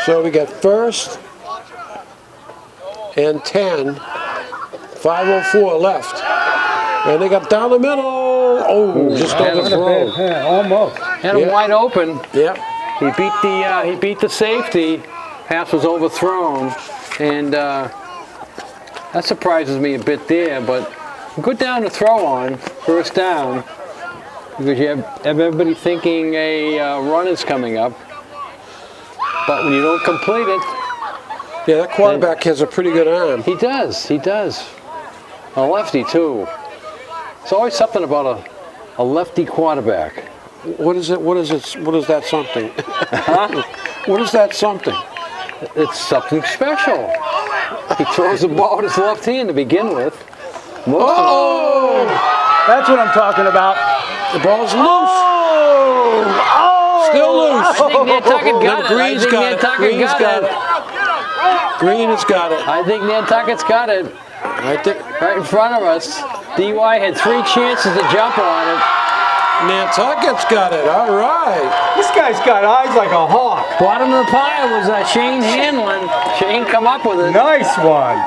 Speaker 3: So we got 1st and 10, 5:04 left. And they got down the middle. Oh, just overthrown.
Speaker 2: Yeah, almost.
Speaker 1: Had him
Speaker 3: Yeah.
Speaker 1: wide open.
Speaker 3: Yep.
Speaker 1: He beat the safety. pass was overthrown, and that surprises me a bit there. But good down to throw on, first down, because you have everybody thinking a run is coming up. But when you don't complete it,
Speaker 3: Yeah, that quarterback has a pretty good arm.
Speaker 1: he does. A lefty too. It's always something about a lefty quarterback.
Speaker 3: What is it? What is that something?
Speaker 1: Huh?
Speaker 3: What is that something?
Speaker 1: It's something special. He throws the ball with his left hand to begin with.
Speaker 3: Oh!
Speaker 2: That's what I'm talking about.
Speaker 3: The ball's loose. Still loose.
Speaker 1: I think Nantucket got it.
Speaker 3: Green's got it. Green's got it. Green has got it.
Speaker 1: I think Nantucket's got it.
Speaker 3: I think
Speaker 1: Right in front of us. DY had 3 chances to jump on it.
Speaker 3: Nantucket's got it. All right.
Speaker 2: This guy's got eyes like a hawk.
Speaker 1: Bottom of the pile was Shane Hanlon. Shane come up with it.
Speaker 2: Nice one.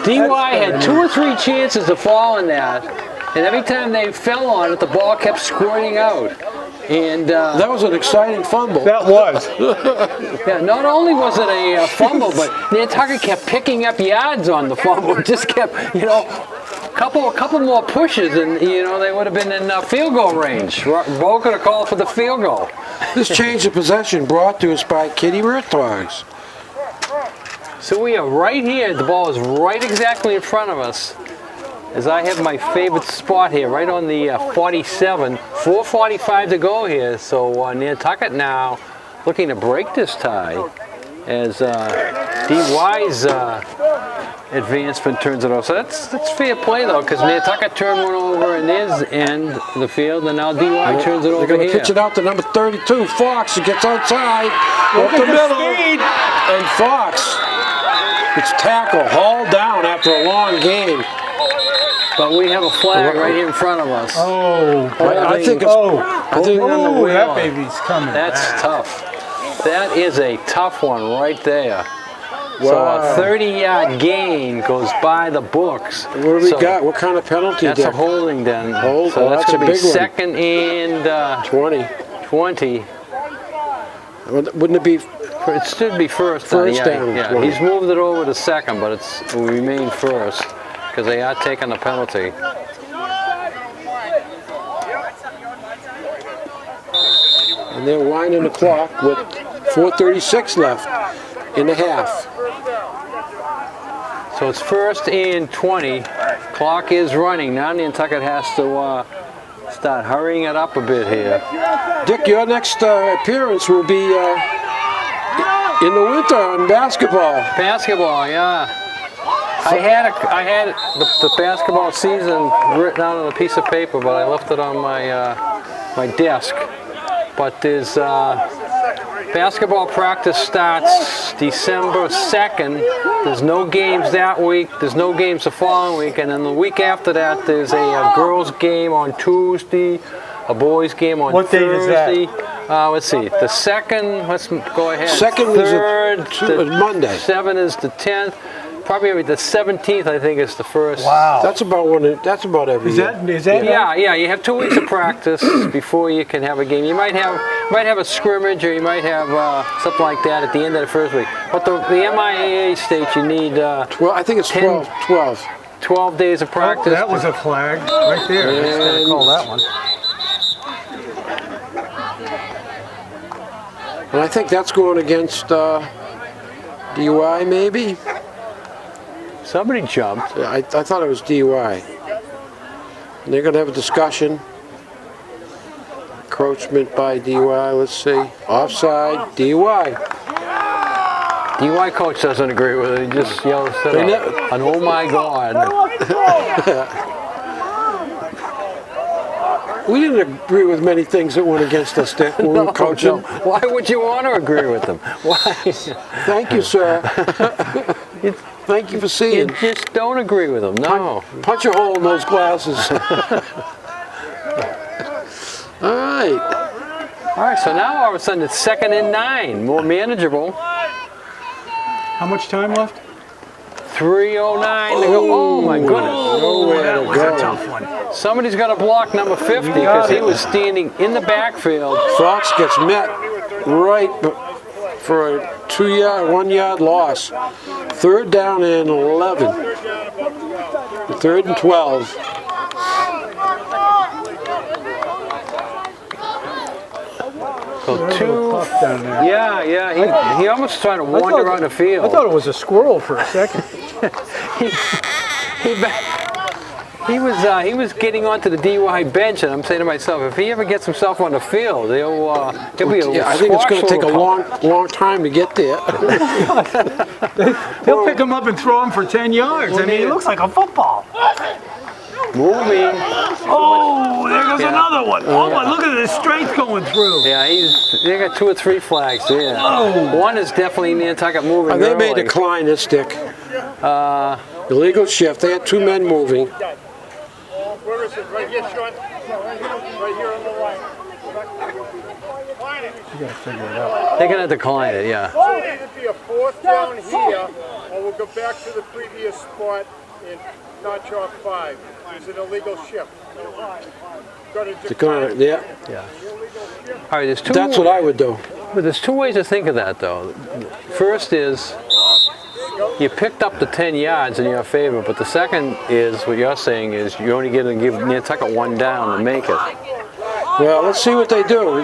Speaker 1: DY had 2 or 3 chances to fall in that. And every time they fell on it, the ball kept squirting out. And
Speaker 3: That was an exciting fumble.
Speaker 2: That was.
Speaker 1: yeah, not only was it a fumble, but Nantucket kept picking up yards on the fumble. It just kept, a couple more pushes, and they would have been in field goal range. Bo could have called for the field goal.
Speaker 3: This change of possession brought to us by Kitty Ritdogs.
Speaker 1: So we are right here. The ball is right exactly in front of us. As I have my favorite spot here, right on the 47. 4:45 to go here. So Nantucket now looking to break this tie as DY's advancement turns it off. So that's fair play though, because Nantucket turned one over in his end of the field, and now DY turns it over
Speaker 3: They're going
Speaker 1: here.
Speaker 3: to pitch it out to number 32, Fox. It gets outside, up the middle, and Fox gets tackled, hauled down after a long game.
Speaker 1: But we have a flag right here in front of us.
Speaker 3: I think it's. I think
Speaker 1: on the wheel.
Speaker 2: That baby's coming.
Speaker 1: That's tough. That is a tough one right there. So
Speaker 3: Wow.
Speaker 1: a 30-yard gain goes by the books.
Speaker 3: What do we got? What kind of penalty?
Speaker 1: That's a
Speaker 3: Dick?
Speaker 1: holding then.
Speaker 3: Hold.
Speaker 1: So
Speaker 3: Oh,
Speaker 1: that's
Speaker 3: that's a
Speaker 1: going to be
Speaker 3: big one.
Speaker 1: second and
Speaker 3: 20.
Speaker 1: 20.
Speaker 3: Wouldn't it be?
Speaker 1: It should be first down.
Speaker 3: First down,
Speaker 1: Yeah,
Speaker 3: 20.
Speaker 1: he's moved it over to second, but it will remain first because they are taking the penalty.
Speaker 3: And they're winding the clock with 4:36 left in the half.
Speaker 1: So it's first and 20. Clock is running. Now Nantucket has to start hurrying it up a bit here.
Speaker 3: Dick, your next appearance will be in the winter on basketball.
Speaker 1: Basketball, yeah. I had the basketball season written out on a piece of paper, but I left it on my desk. But there's basketball practice starts December 2nd. There's no games that week. There's no games the following week, and then the week after that, there's a girls' game on Tuesday, a boys' game on
Speaker 2: What date is that?
Speaker 1: Thursday. Let's see. The 2nd. Let's go ahead.
Speaker 3: Second is
Speaker 1: Third.
Speaker 3: Monday.
Speaker 1: 7 is the 10th. Probably the 17th, I think, is the first.
Speaker 2: Wow.
Speaker 3: That's about when. That's about every year.
Speaker 2: Is that?
Speaker 1: Yeah. You have 2 weeks of practice before you can have a game. You might have a scrimmage, or you might have something like that at the end of the first week. But the MIAA states you need
Speaker 3: Well, I think it's
Speaker 1: 10
Speaker 3: 12.
Speaker 1: 12 days of
Speaker 2: Oh,
Speaker 1: practice.
Speaker 2: that was a flag right there. I just gotta call that one.
Speaker 3: And I think that's going against DUI, maybe.
Speaker 1: Somebody jumped.
Speaker 3: I thought it was DUI. And they're going to have a discussion. Encroachment by DUI. Let's see. Offside. DUI.
Speaker 1: DY coach doesn't agree with it. He just yells at
Speaker 3: They
Speaker 1: an oh my God.
Speaker 3: We didn't agree with many things that went against us, Dick, when we were coaching.
Speaker 1: No. Why would you want to agree with them? Why?
Speaker 3: Thank you, sir. Thank you for
Speaker 1: You
Speaker 3: seeing.
Speaker 1: just don't agree with them. No.
Speaker 3: Punch a hole in those glasses. All right.
Speaker 1: All right, so now all of a sudden it's 2nd and 9, more manageable.
Speaker 2: How much time left?
Speaker 1: 3:09 to go. Oh my goodness.
Speaker 3: Nowhere
Speaker 2: That
Speaker 3: to
Speaker 2: was a
Speaker 3: go.
Speaker 2: tough one.
Speaker 1: Somebody's got to block number 50 because he was standing in the backfield.
Speaker 3: Fox gets met right for a 1-yard loss. 3rd down and 11. 3rd and 12.
Speaker 1: So two.
Speaker 2: Tough down there.
Speaker 1: Yeah. He almost tried to wander on the field.
Speaker 2: I thought it was a squirrel for a second.
Speaker 1: He was getting onto the DUI bench, and I'm saying to myself, if he ever gets himself on the field, he'll be a
Speaker 3: Yeah, I think it's going to take a long time to get there.
Speaker 2: He'll pick him up and throw him for 10 yards. I mean, he looks like a football.
Speaker 1: Moving.
Speaker 2: Oh, there goes another one. Oh, my, look at the strength going through.
Speaker 1: Yeah, they got 2 or 3 flags there.
Speaker 2: Oh.
Speaker 1: One is definitely Nantucket moving
Speaker 3: They
Speaker 1: early.
Speaker 3: may decline this, Dick. Illegal shift. They had 2 men moving.
Speaker 4: Where is it? Right here, Sean. Right here on the line. Find it.
Speaker 2: You gotta figure it out.
Speaker 1: They're going to decline it, yeah.
Speaker 4: So it'll either be a 4th down here, or we'll go back to the previous spot in not chalk 5. It's an illegal shift. Got to decline.
Speaker 3: Yeah,
Speaker 1: All right, there's 2.
Speaker 3: that's what I would do.
Speaker 1: But there's 2 ways to think of that, though. First is you picked up the 10 yards in your favor, but the second is what you're saying is you're only going to give Nantucket 1 down to make it.
Speaker 3: Well, let's see what they do.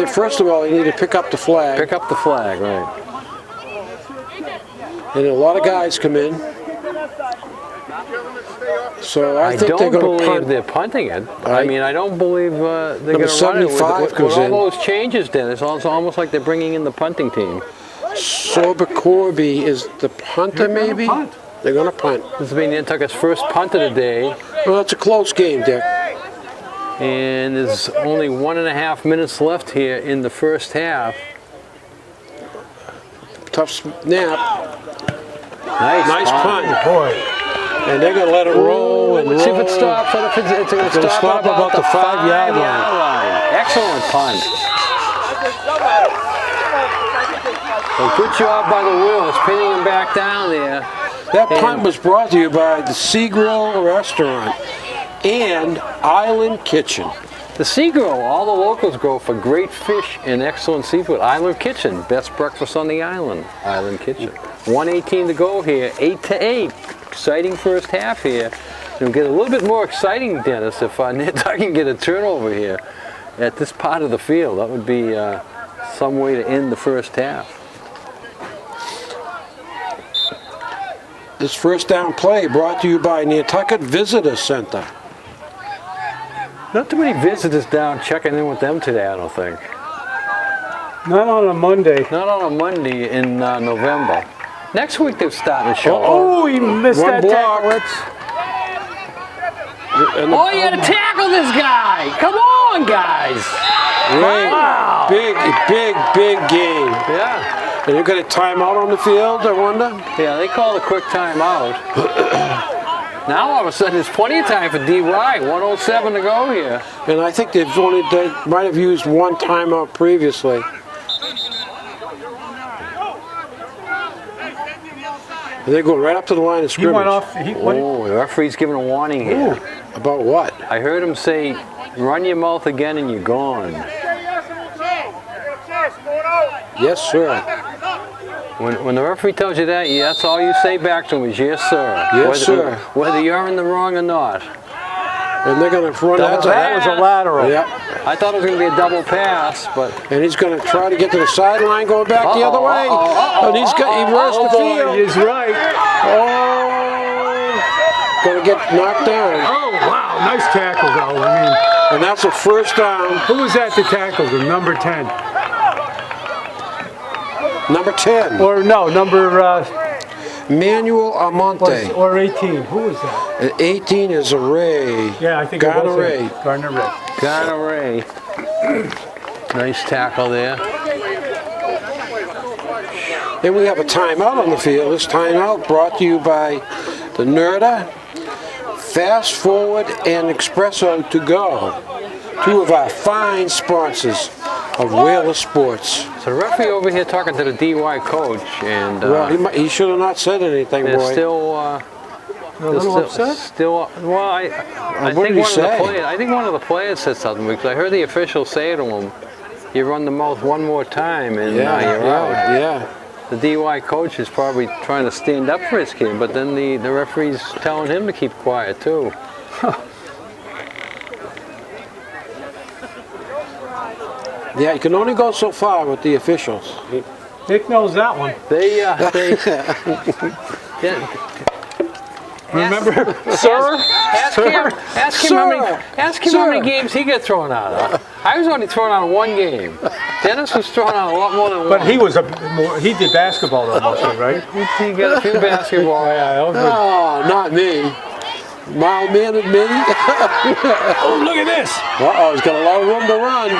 Speaker 3: First of all, they need to pick up the flag.
Speaker 1: Pick up the flag, right.
Speaker 3: And a lot of guys come in. So I think they're
Speaker 1: don't
Speaker 3: going to
Speaker 1: believe
Speaker 3: punt.
Speaker 1: they're punting it. I mean, I don't believe they're going to run it.
Speaker 3: 75
Speaker 1: With
Speaker 3: goes
Speaker 1: all
Speaker 3: in.
Speaker 1: those changes, Dennis, it's almost like they're bringing in the punting team.
Speaker 3: Sorba Corby is the punter, maybe?
Speaker 2: punt.
Speaker 3: They're going to punt.
Speaker 1: This will be Nantucket's first punt of the day,
Speaker 3: Well, it's a close game, Dick.
Speaker 1: and there's only 1.5 minutes left here in the first half.
Speaker 3: Tough snap.
Speaker 1: Nice
Speaker 3: punt.
Speaker 2: Boy.
Speaker 3: And they're going to let it roll and roll.
Speaker 1: Let's see if it stops. What if it's going to stop
Speaker 3: about the 5-yard line.
Speaker 1: Excellent punt. So good job by the Wills, pinning him back down there.
Speaker 3: That punt was brought to you by the Sea Grill Restaurant and Island Kitchen.
Speaker 1: The Sea Grill, all the locals go for great fish and excellent seafood. Island Kitchen, best breakfast on the island. Island Kitchen. 1:18 to go here, 8-8. Exciting first half here. It'll get a little bit more exciting, Dennis, if Nantucket can get a turnover here at this part of the field. That would be some way to end the first half.
Speaker 3: This first down play brought to you by Nantucket Visitor Center.
Speaker 1: Not too many visitors down checking in with them today, I don't think.
Speaker 2: Not on a Monday.
Speaker 1: Not on a Monday in November. Next week they're starting to show up.
Speaker 2: Oh, he missed
Speaker 3: One
Speaker 2: that
Speaker 3: block.
Speaker 2: tackle.
Speaker 1: Oh, you gotta tackle this guy! Come on, guys! Wow.
Speaker 3: Big game.
Speaker 1: Yeah.
Speaker 3: And you got a timeout on the field, I wonder?
Speaker 1: Yeah, they call a quick timeout. Now all of a sudden there's plenty of time for DY. 1:07 to go here.
Speaker 3: And I think they might have used one timeout previously. And they're going right up to the line of
Speaker 2: He
Speaker 3: scrimmage.
Speaker 2: went off.
Speaker 1: Oh, the referee's giving a warning here.
Speaker 3: About what?
Speaker 1: I heard him say, run your mouth again and you're gone.
Speaker 3: Yes, sir.
Speaker 1: When the referee tells you that, that's all you say back to him is, yes, sir.
Speaker 3: Yes, sir.
Speaker 1: Whether you're in the wrong or not.
Speaker 3: And they're going to run out.
Speaker 2: That was a lateral.
Speaker 3: Yep.
Speaker 1: I thought it was going to be a double pass, but...
Speaker 3: And he's going to try to get to the sideline, going back the other way. And he reversed the field.
Speaker 2: He's right.
Speaker 3: Oh, going to get knocked down.
Speaker 2: Oh, wow. Nice tackle, though. I mean,
Speaker 3: And that's a first down.
Speaker 2: who was that that tackled him? Number 10.
Speaker 3: Number 10.
Speaker 2: Or no, number...
Speaker 3: Manuel Almonte.
Speaker 2: or 18. Who was that?
Speaker 3: And 18 is a Ray.
Speaker 2: Yeah, I think
Speaker 3: Garner
Speaker 2: it was
Speaker 3: Ray.
Speaker 2: him. Gardner Ray.
Speaker 1: Garner Ray. Nice tackle there.
Speaker 3: Then we have a timeout on the field. This timeout brought to you by the Nerda, Fast Forward, and Espresso to Go. Two of our fine sponsors of Whaler Sports.
Speaker 1: So the referee over here talking to the DY coach, and
Speaker 3: Well, he should have not said anything,
Speaker 1: they're
Speaker 3: boy.
Speaker 1: still...
Speaker 2: A little upset?
Speaker 1: Still, well, I
Speaker 3: what
Speaker 1: think
Speaker 3: did he
Speaker 1: one of the
Speaker 3: say?
Speaker 1: players. I think one of the players said something because I heard the official say to him, you run the mouth one more time and you're out.
Speaker 3: Yeah.
Speaker 1: The DUI coach is probably trying to stand up for his kid, but then the referee's telling him to keep quiet too.
Speaker 3: Yeah, you can only go so far with the officials.
Speaker 2: Dick knows that one. Remember,
Speaker 1: Sir? Ask him how many games he got thrown out of. I was only thrown out of one game. Dennis was thrown out a lot more than one.
Speaker 2: But he did basketball though mostly, right?
Speaker 1: He got a few basketball.
Speaker 3: Oh, not me. Mild mannered me.
Speaker 2: Oh, look at this.
Speaker 3: Uh-oh, he's got a lot of room to run.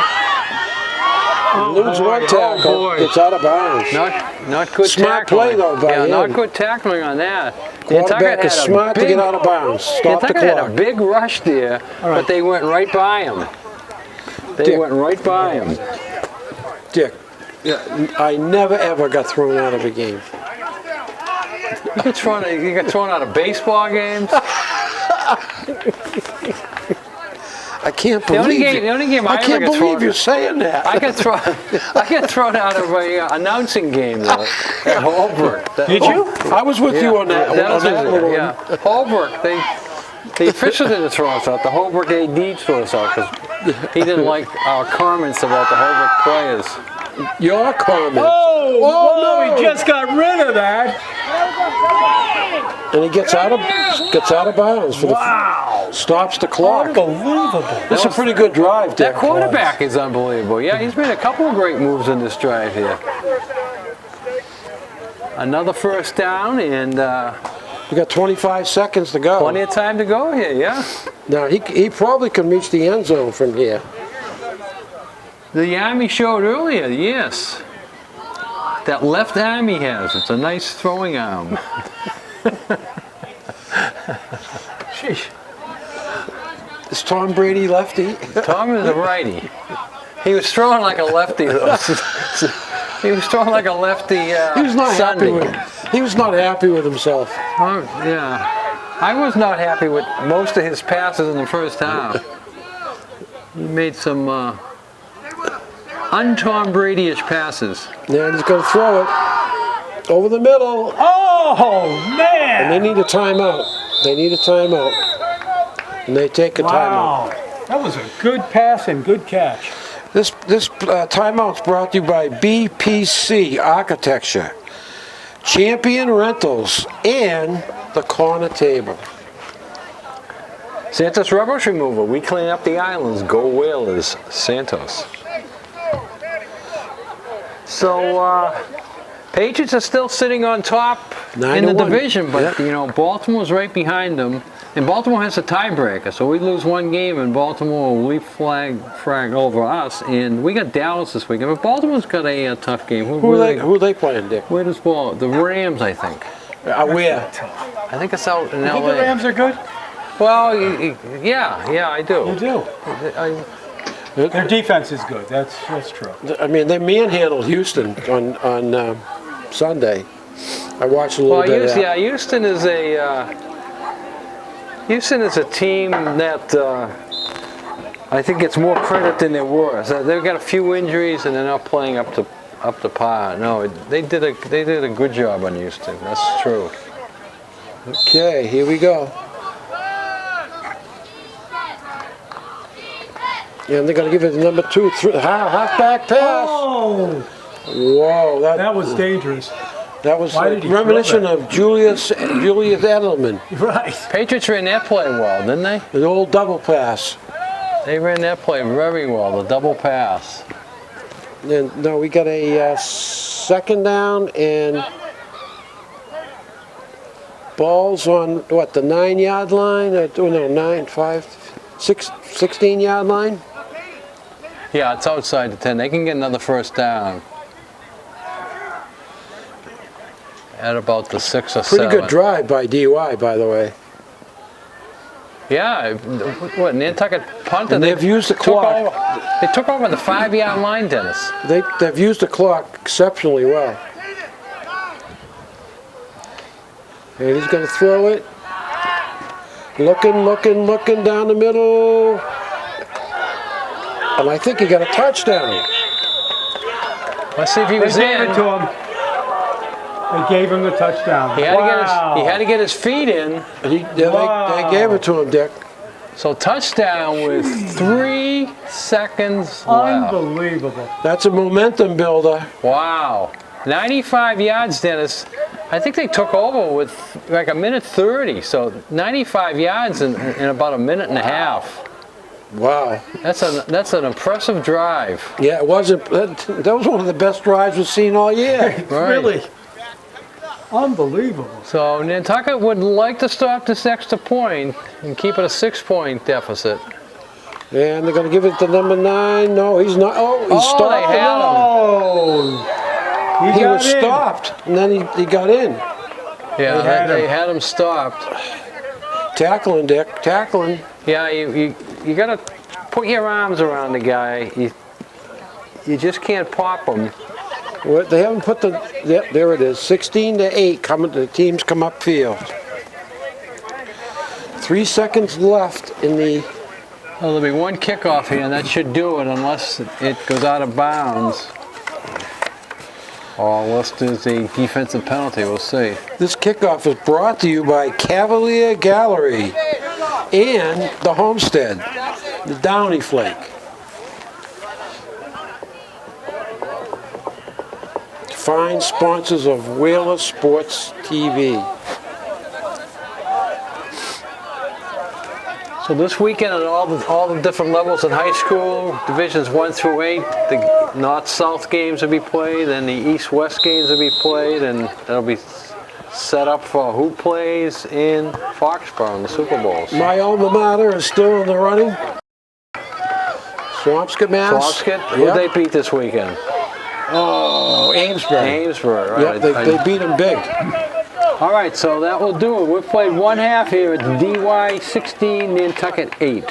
Speaker 3: Lose one tackle, gets out of bounds.
Speaker 1: Not good
Speaker 3: Smart
Speaker 1: tackling.
Speaker 3: play though by him.
Speaker 1: Not good tackling on that.
Speaker 3: Quarterback is smart to get out of bounds. Stop the
Speaker 1: Nantucket had a
Speaker 3: clock.
Speaker 1: big rush there, but they went right by him. They went right by him.
Speaker 3: Dick, I never ever got thrown out of a game.
Speaker 1: You got thrown out of baseball games.
Speaker 3: I can't believe
Speaker 1: the only game I
Speaker 3: can't believe you're saying that.
Speaker 1: I got thrown out of a announcing game though, at Holbrook.
Speaker 2: Did you?
Speaker 3: I was with you on that.
Speaker 1: Yeah, Holbrook. The official didn't throw us out. The Holbrook AD threw us out because he didn't like our comments about the Holbrook players.
Speaker 3: Your comments.
Speaker 2: Oh no, he just got rid of that.
Speaker 3: And he gets out of bounds for stops the clock.
Speaker 2: Unbelievable.
Speaker 3: This is a pretty good drive, Dick.
Speaker 1: That quarterback is unbelievable. Yeah, he's made a couple of great moves in this drive here. Another first down and
Speaker 3: We got 25 seconds to go.
Speaker 1: plenty of time to go here. Yeah.
Speaker 3: Now he probably can reach the end zone from here.
Speaker 1: The arm he showed earlier, yes. That left arm he has, it's a nice throwing arm.
Speaker 2: Sheesh.
Speaker 3: Is Tom Brady lefty?
Speaker 1: Tom is a righty. He was throwing like a lefty though. He was throwing like a lefty
Speaker 3: He was not
Speaker 1: Sunday.
Speaker 3: He was not happy with himself.
Speaker 1: Oh, yeah. I was not happy with most of his passes in the first half. He made some un-Tom Brady-ish passes.
Speaker 3: Yeah, he's going to throw it over the middle.
Speaker 2: Oh man!
Speaker 3: And they need a timeout. And they take a timeout.
Speaker 2: Wow, that was a good pass and good catch.
Speaker 3: This timeout's brought to you by BPC Architecture, Champion Rentals, and the Corner Table.
Speaker 1: Santos Rubbish Removal. We clean up the islands. Go Whalers. Santos. So, Patriots are still sitting on top in the
Speaker 3: 9-1.
Speaker 1: division, but you know Baltimore's right behind them, and Baltimore has a tiebreaker. So we lose one game, and Baltimore will leapfrog over us. And we got Dallas this weekend, but Baltimore's got a tough game.
Speaker 3: Who are they playing, Dick?
Speaker 1: Where does ball? The Rams, I think.
Speaker 3: Where?
Speaker 1: I think it's out in
Speaker 2: You think
Speaker 1: LA.
Speaker 2: the Rams are good?
Speaker 1: Well, yeah, I do.
Speaker 2: You do. Their defense is good. That's true.
Speaker 3: I mean, they manhandled Houston on Sunday. I watched a little bit of that.
Speaker 1: Houston is a team that I think gets more credit than they're worth. They've got a few injuries and they're not playing up to par. No, they did a good job on Houston. That's true.
Speaker 3: Okay, here we go. And they're going to give it the number 2, halfback pass.
Speaker 2: Oh,
Speaker 3: Whoa,
Speaker 2: that was dangerous.
Speaker 3: That was
Speaker 2: Why
Speaker 3: like
Speaker 2: did he throw
Speaker 3: reminiscent
Speaker 2: that?
Speaker 3: of Julius Edelman,
Speaker 2: Right.
Speaker 1: Patriots ran that play well, didn't they?
Speaker 3: an old double pass.
Speaker 1: They ran that play very well, the double pass.
Speaker 3: And no, we got a second down and balls on what, the 9-yard line? 16-yard line.
Speaker 1: Yeah, it's outside the 10. They can get another first down at about the 6 or 7.
Speaker 3: Pretty good drive by DUI, by the way.
Speaker 1: Yeah, what, Nantucket punted.
Speaker 3: And they've used the clock.
Speaker 1: They took over the 5-yard line, Dennis.
Speaker 3: They've used the clock exceptionally well. And he's going to throw it. Looking down the middle. And I think he got a touchdown.
Speaker 1: Let's see if he
Speaker 2: They
Speaker 1: was
Speaker 2: gave
Speaker 1: in.
Speaker 2: it to him. They gave him the touchdown.
Speaker 1: He had to get his feet in.
Speaker 3: They gave it to him, Dick.
Speaker 1: So touchdown with 3 seconds left.
Speaker 2: Unbelievable.
Speaker 3: That's a momentum builder.
Speaker 1: Wow. 95 yards, Dennis. I think they took over with like a minute 30. So 95 yards in about a minute and a half.
Speaker 3: Wow.
Speaker 1: That's an impressive drive.
Speaker 3: Yeah, it wasn't. That was one of the best drives we've seen all year.
Speaker 1: Right.
Speaker 2: Really. Unbelievable.
Speaker 1: So Nantucket would like to stop this extra point and keep it a 6-point deficit.
Speaker 3: And they're going to give it to number 9. No, he's not. Oh, he stopped.
Speaker 1: They had him.
Speaker 2: Oh,
Speaker 3: He was stopped, and then he got in.
Speaker 1: Yeah, they had him stopped.
Speaker 3: Tackling, Dick. Tackling.
Speaker 1: Yeah, you got to put your arms around the guy. You just can't pop him.
Speaker 3: Well, they haven't put the. Yep, there it is. 16-8. The teams come upfield. 3 seconds left in the.
Speaker 1: Well, there'll be one kickoff here, and that should do it unless it goes out of bounds. Or unless there's a defensive penalty, we'll see.
Speaker 3: This kickoff is brought to you by Cavalier Gallery and the Homestead, the Downy Flake. Fine sponsors of Whaler Sports TV.
Speaker 1: So this weekend at all the different levels in high school, divisions 1 through 8, the north-south games will be played, and the east-west games will be played, and that'll be set up for who plays in Foxborough in the Super Bowls.
Speaker 3: My alma mater is still in the running. Swampscott, Mass.
Speaker 1: Swampscott? Who'd they beat this weekend?
Speaker 3: Oh, Amesbury.
Speaker 1: Amesbury, right.
Speaker 3: Yep, they beat them big.
Speaker 1: All right, so that will do it. We've played one half here at DY 16, Nantucket 8.